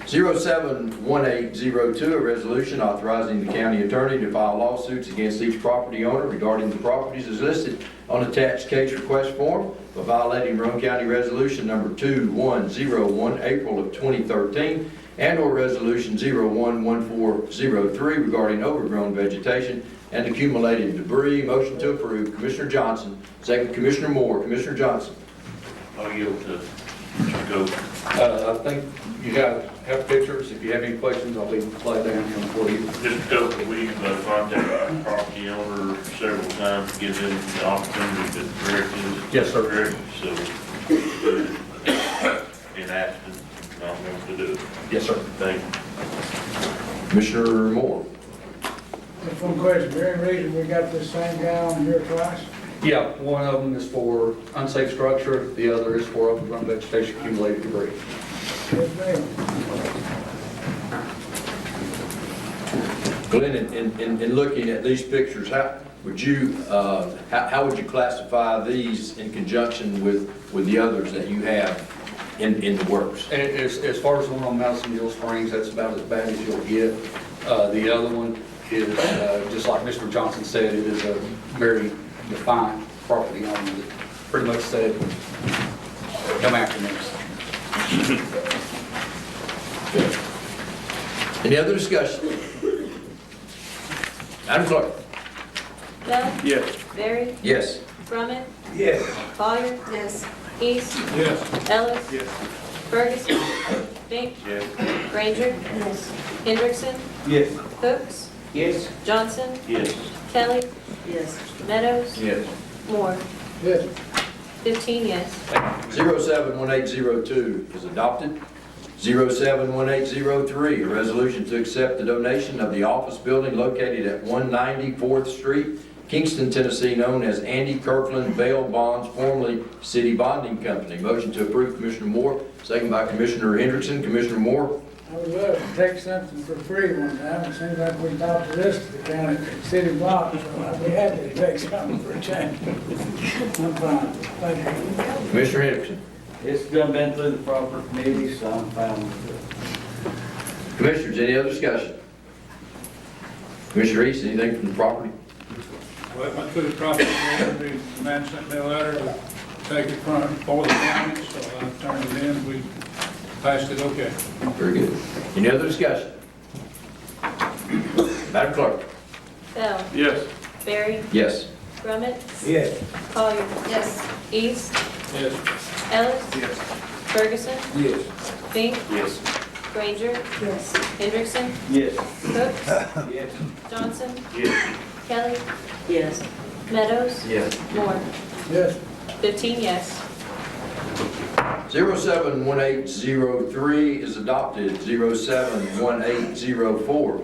071802, a resolution authorizing the county attorney to file lawsuits against each property owner regarding the properties as listed on attached case request form for violating Roane County Resolution number 2101, April of 2013, and/or Resolution 011403 regarding overgrown vegetation and accumulated debris. Motion to approve. Commissioner Johnson. Second, Commissioner Moore. Commissioner Johnson. I'll yield to go. I think you guys have pictures. If you have any questions, I'll leave the slide down here for you. Just a couple, we've contacted the property owner several times to give them the opportunity to correct it. Yes, sir. So, and asked them not want to do it. Yes, sir. Thank you. Commissioner Moore. Just one question, very reason we got this same guy on here twice? Yeah, one of them is for unsafe structure, the other is for overgrown vegetation accumulated debris. Yes, ma'am. Glenn, in looking at these pictures, how would you classify these in conjunction with the others that you have in the works? And as far as the one on Madison Hill Springs, that's about as bad as you'll get. The other one is, just like Mr. Johnson said, it is a very defined property owner that pretty much said, come after me. Any other discussion? Madam Clerk? Bell? Yes. Barry? Yes. Drummond? Yes. Collier? Yes. East? Yes. Ellis? Yes. Ferguson? Fink? Yes. Granger? Yes. Hendrickson? Yes. Hooks? Yes. Johnson? Yes. Kelly? Yes. Meadows? Yes. Moore? Yes. 15 yes. 071802 is adopted. 071803, a resolution to accept the donation of the office building located at 190 4th Street, Kingston, Tennessee, known as Andy Kirkland Bail Bonds, formerly City Bonding Company. Motion to approve, Commissioner Moore, second by Commissioner Hendrickson. Commissioner Moore? I would love to take something for free one time. It seems like we talked to this to the county city block, so I'd be happy to take something for a change. I'm fine. Thank you. Commissioner Hendrickson? It's done been through the proper committee, so I'm fine with it. Commissioners, any other discussion? Commissioner East, anything from the property? Well, it went through the proper committee. The man sent me a letter to take it for the county, so I turned it in. We passed it okay. Very good. Any other discussion? Madam Clerk? Bell? Yes. Barry? Yes. Drummond? Yes. Collier? Yes. East? Yes. Ellis? Yes. Ferguson? Yes. Fink? Yes. Granger? Yes. Hendrickson? Yes. Hooks? Yes. Johnson? Yes. Kelly? Yes. Meadows? Yes. Moore? Yes. 15 yes. 071803 is adopted. 071804,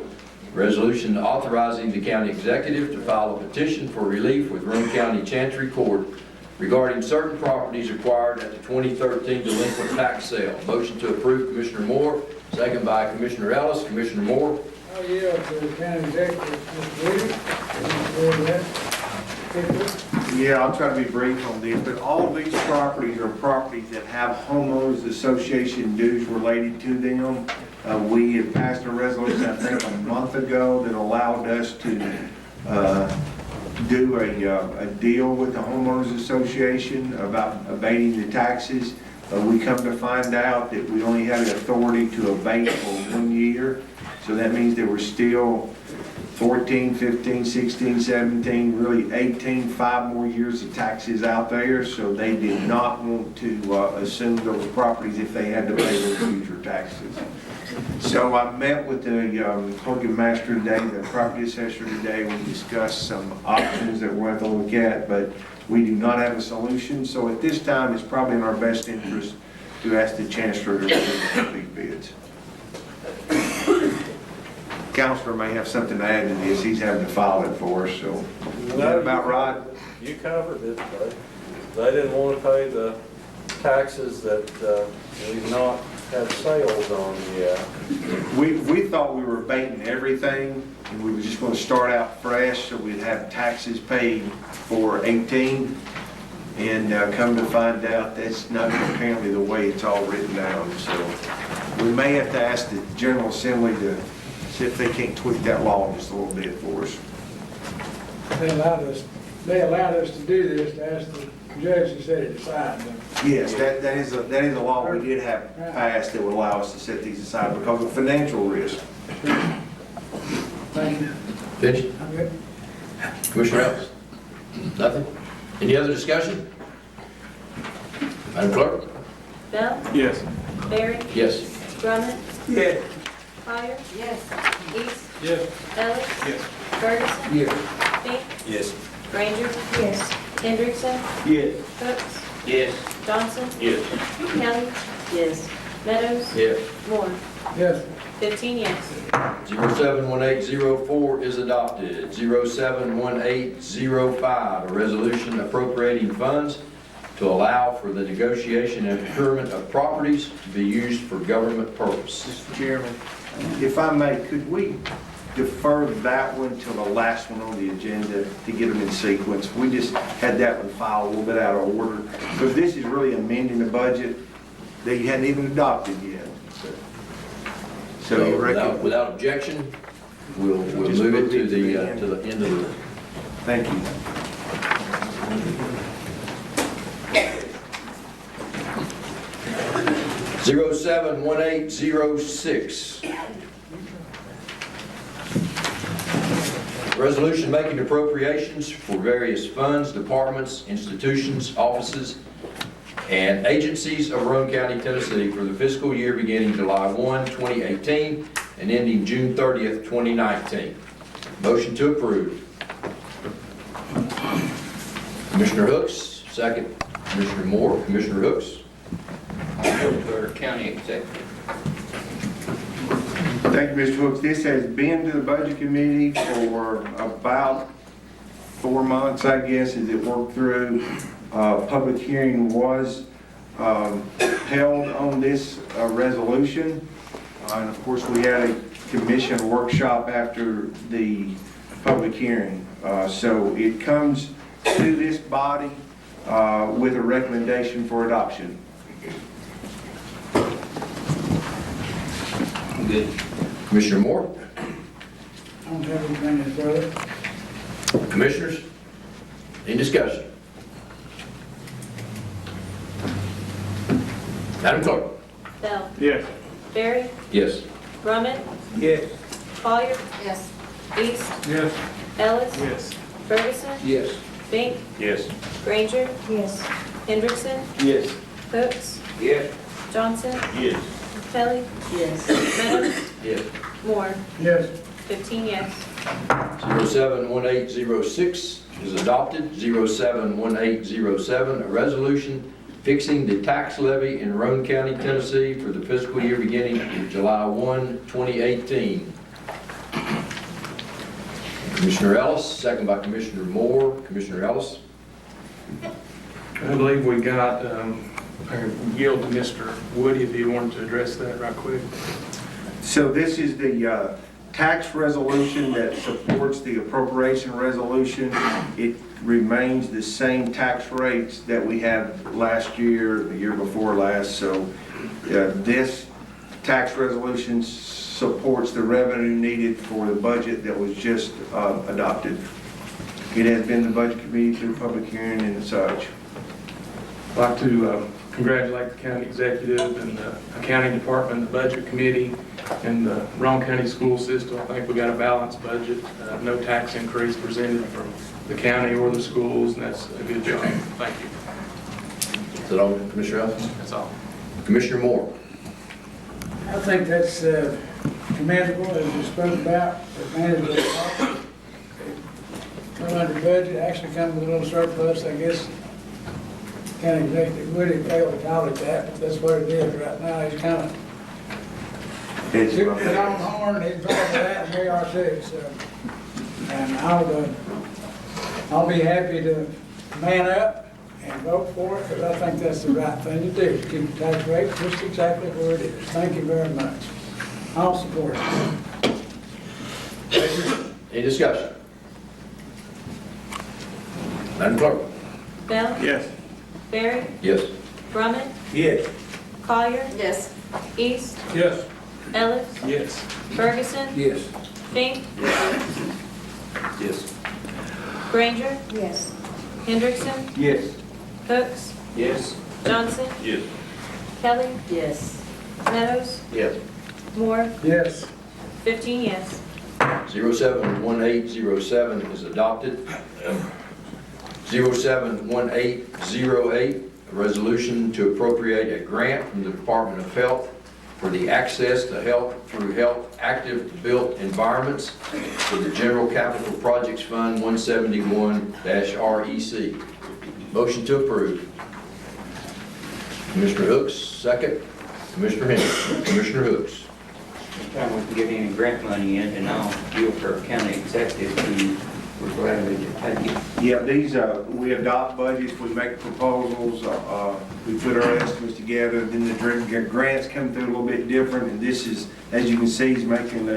resolution authorizing the county executive to file a petition for relief with Roane County Chancery Court regarding certain properties acquired at the 2013 delinquent tax sale. Motion to approve, Commissioner Moore, second by Commissioner Ellis. Commissioner Moore? I yield to the county executive, Mr. Reed. Yeah, I'll try to be brief on this, but all these properties are properties that have homeowners association dues related to them. We had passed a resolution, I think, a month ago that allowed us to do a deal with the homeowners association about abating the taxes. We come to find out that we only had the authority to abate for 1 year. So that means there were still 14, 15, 16, 17, really 18, 5 more years of taxes out there. So they did not want to assume those properties if they had to pay those future taxes. So I met with the clerk and master today, the property assessor today. We discussed some options that we'll have to look at, but we do not have a solution. So at this time, it's probably in our best interest to ask the chancellor to review these bids. Counselor may have something to add to this. He's having to file it for us, so. Is that about right? You covered it. They didn't want to pay the taxes that we've not had sales on yet. We thought we were abating everything, and we were just going to start out fresh, so we'd have taxes paid for 18. And come to find out, that's not apparently the way it's all written down. So we may have to ask the General Assembly to see if they can't tweak that law just a little bit for us. They allowed us to do this, to ask the judge to set it aside. Yes, that is a law we did have passed that would allow us to set these aside because of financial risk. Thank you. Finish? I'm good. Commissioner Ellis? Nothing? Any other discussion? Madam Clerk? Bell? Yes. Barry? Yes. Drummond? Yes. Collier? Yes. East? Yes. Ellis? Yes. Ferguson? Yes. Fink? Yes. Granger? Yes. Hendrickson? Yes. Hooks? Yes. Johnson? Yes. Kelly? Yes. Meadows? Yes. Moore? Yes. 15 yes. 071804 is adopted. 071805, a resolution appropriating funds to allow for the negotiation and procurement of properties to be used for government purpose. Mr. Chairman, if I may, could we defer that one till the last one on the agenda to get them in sequence? We just had that one filed a little bit out of order because this is really amending the budget that you hadn't even adopted yet. So you reckon? Without objection, we'll move it to the end of the. Thank you. Zero 071806. Resolution making appropriations for various funds, departments, institutions, offices, and agencies of Roane County, Tennessee for the fiscal year beginning July 1, 2018 and ending June 30th, 2019. Motion to approve. Commissioner Hooks, second. Commissioner Moore. Commissioner Hooks. Our county executive. Thank you, Mr. Hooks. This has been to the Budget Committee for about 4 months, I guess, as it worked through. Public hearing was held on this resolution. And of course, we had a commission workshop after the public hearing. So it comes to this body with a recommendation for adoption. Good. Commissioner Moore. I don't have anything to further. Commissioners, any discussion? Madam Clerk. Bell. Yes. Barry. Yes. Drummond. Yes. Collier. Yes. East. Yes. Ellis. Yes. Ferguson. Yes. Fink. Yes. Granger. Yes. Hendrickson. Yes. Hooks. Yes. Johnson. Yes. Kelly. Yes. Meadows. Yes. Moore. Yes. 15 yes. 071806 is adopted. 071807, a resolution fixing the tax levy in Roane County, Tennessee for the fiscal year beginning July 1, 2018. Commissioner Ellis, second by Commissioner Moore. Commissioner Ellis. I believe we got, I yield to Mr. Woody if he wanted to address that right quick. So this is the tax resolution that supports the appropriation resolution. It remains the same tax rates that we had last year, the year before last. So this tax resolution supports the revenue needed for the budget that was just adopted. It has been the Budget Committee through public hearing and such. I'd like to congratulate the county executive and the accounting department, the budget committee, and the Roane County school system. I think we got a balanced budget, no tax increase presented from the county or the schools, and that's a good job. Thank you. Is that all, Commissioner Ellis? That's all. Commissioner Moore. I think that's commendable, as you spoke about, the manager come under budget, actually come with a little surplus, I guess. County executive Woody failed to call it that, but that's what it is right now. He's kind of tooting his own horn, he's proud of that, and we are too, so. And I'll be happy to man up and vote for it, because I think that's the right thing to do, to keep the tax rate just exactly where it is. Thank you very much. I'll support it. Any discussion? Madam Clerk. Bell. Yes. Barry. Yes. Drummond. Yes. Collier. Yes. East. Yes. Ellis. Yes. Ferguson. Yes. Fink. Yes. Granger. Yes. Hendrickson. Yes. Hooks. Yes. Johnson. Yes. Kelly. Yes. Meadows. Yes. Moore. Yes. 15 yes. 071807 is adopted. 071808, a resolution to appropriate a grant from the Department of Health for the Access to Health through Health Active Built Environments for the General Capital Projects Fund 171-REC. Motion to approve. Commissioner Hooks, second. Commissioner Henry. Commissioner Hooks. Anytime we can get any grant money in, and I'll yield for our county executive, who we're glad to take it. Yeah, these, we adopt budgets, we make proposals, we put our estimates together, then the grants come through a little bit different, and this is, as you can see, is making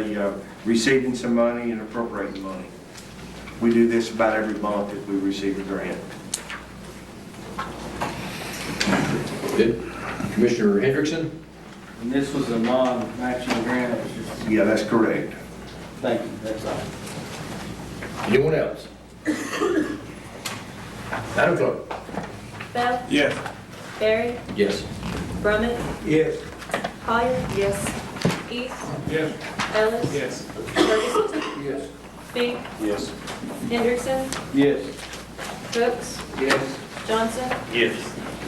receiving some money and appropriating money. We do this about every month if we receive a grant. Good. Commissioner Hendrickson? And this was a non-matching grant, it was just. Yeah, that's correct. Thank you, that's all. Anyone else? Madam Clerk? Bell? Yes. Barry? Yes. Brummett? Yes. Collier? Yes. East? Yes. Ellis? Yes. Ferguson? Yes. Fink? Yes. Hendrickson? Yes. Brooks? Yes. Johnson? Yes.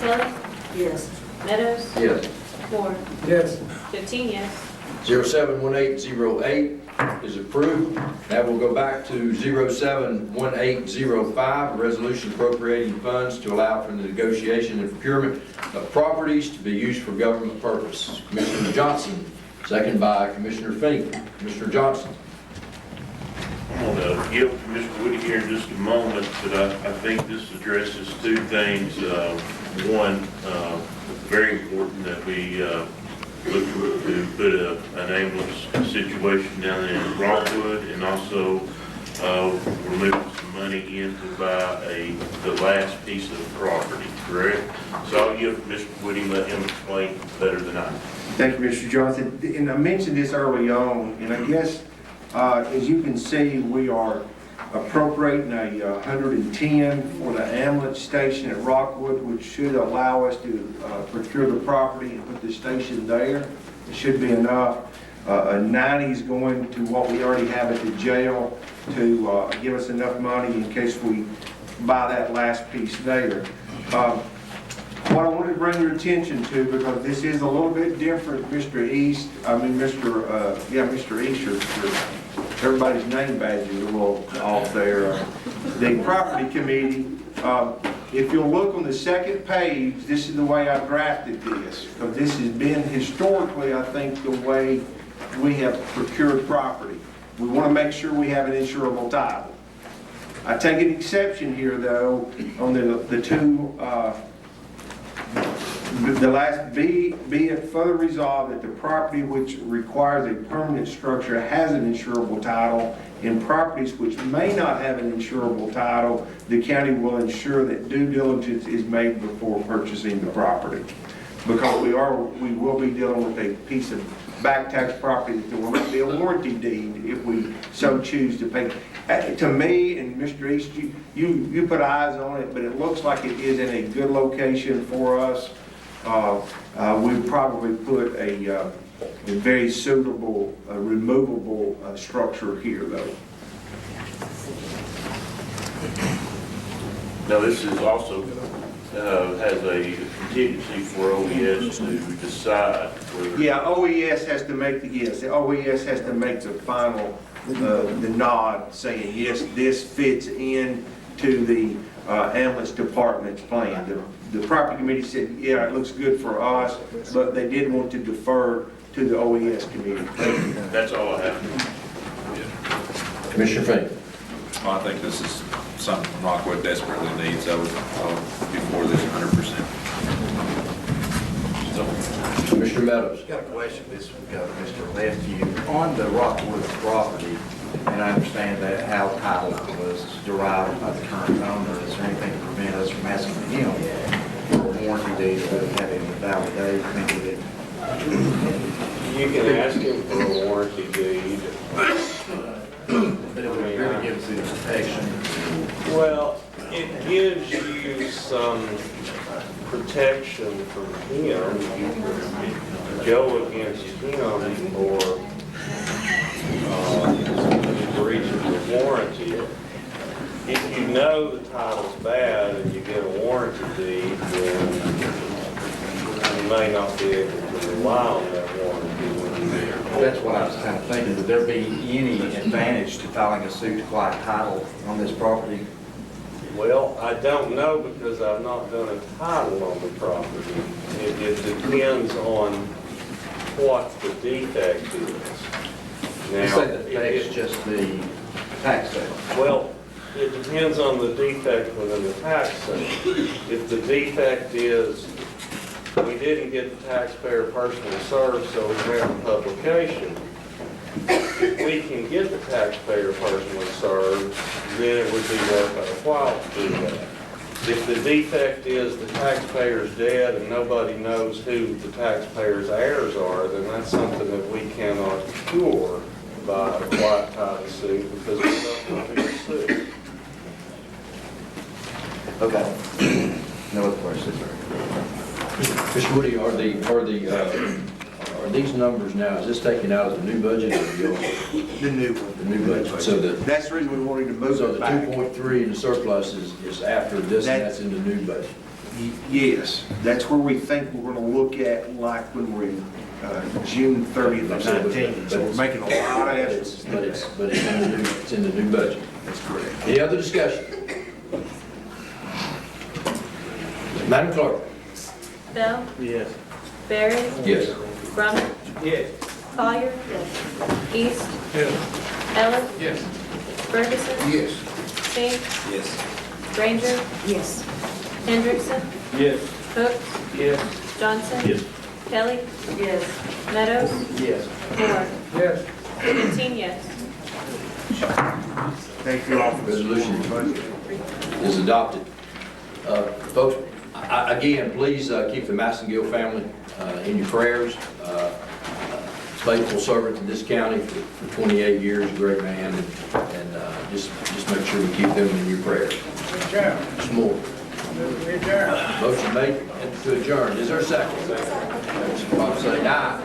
Kelly? Yes. Meadows? Yes. Moore? Yes. 15 yes. 071808 is approved. Now we'll go back to 071805, a resolution appropriating funds to allow for the negotiation and procurement of properties to be used for government purposes. Commissioner Johnson, second by Commissioner Fink. Commissioner Johnson. I'm going to give Mr. Woody here in just a moment, but I think this addresses two things. One, it's very important that we look to put an ambulance situation down in Rockwood, and also we're moving some money in to buy the last piece of property, correct? So I'll give Mr. Woody, let him explain better than I. Thank you, Mr. Johnson. And I mentioned this early on, and I guess, as you can see, we are appropriating a 110 for the ambulance station at Rockwood, which should allow us to procure the property and put the station there. It should be enough. 90 is going to what we already have at the jail to give us enough money in case we buy that last piece there. What I wanted to bring your attention to, because this is a little bit different, Mr. East, Mr. Easter, everybody's name badge is a little off there. The property committee, if you'll look on the second page, this is the way I drafted this, because this has been historically, I think, the way we have procured property. We want to make sure we have an insurable title. I take an exception here, though, on the two, the last, be it further resolved that the property which requires a permanent structure has an insurable title. In properties which may not have an insurable title, the county will ensure that due diligence is made before purchasing the property. Because we will be dealing with a piece of back tax property that there will not be a warranty deed if we so choose to pay. To me, and Mr. East, you put eyes on it, but it looks like it is in a good location for us. We probably put a very suitable, removable structure here, though. Now, this is also has a contingency for OES to decide whether. Yeah, OES has to make the OES has to make the final, the nod saying, yes, this fits in to the ambulance department's plan. The property committee said, yeah, it looks good for us, but they did want to defer to the OES committee. That's all I have. Commissioner Fink. Well, I think this is something Rockwood desperately needs. I would be for this 100%. Commissioner Meadows. Got a question, this Mr. Lefty. On the Rockwood property, and I understand that how title was derived by the current owner, is there anything to prevent us from asking him for a warranty deed that would have him validate? You can ask him for a warranty deed. But it would really give us the protection. Well, it gives you some protection from him. You can go against him for breach of the warranty. If you know the title's bad and you get a warranty deed, then you may not be able to rely on that warranty. That's what I was kind of thinking. Would there be any advantage to filing a suit to quiet title on this property? Well, I don't know because I've not done a title on the property. It depends on what the defect is. You say the defect is just the tax sale? Well, it depends on the defect within the tax sale. If the defect is we didn't get the taxpayer personally served, so we have a publication. If we can get the taxpayer personally served, then it would be worth our while to do that. If the defect is the taxpayer's dead and nobody knows who the taxpayer's heirs are, then that's something that we cannot cure provide a quiet time to see because we don't want people sick. Okay. No other questions? Mr. Woody, are these numbers now, is this taken out of the new budget or the old? The new one. The new budget, so That's the reason we wanted to move so it the back. 2.3 in the surplus is after this, and that's in the new budget? Yes, that's where we think we're gonna look at like when we're in June 30th of 19. So we're making a lot of efforts. But it's in the new budget. That's correct. Any other discussion? Madam Clerk? Bell? Yes. Barry? Yes. Brumman? Yes. Collier? East? Yes. Ellis? Yes. Ferguson? Yes. Spinks? Yes. Granger? Yes. Hendrickson? Yes. Cook? Yes. Johnson? Yes. Kelly? Yes. Meadows? Yes. Moore? Yes. 15 yes. Thank you all for this. Resolution is adopted. Folks, again, please keep the Massengill family in your prayers. Faithful servant to this county for 28 years, a great man, and just make sure we keep them in your prayers. Mr. Moore. Motion made to adjourn. Is there a second? Bob say aye.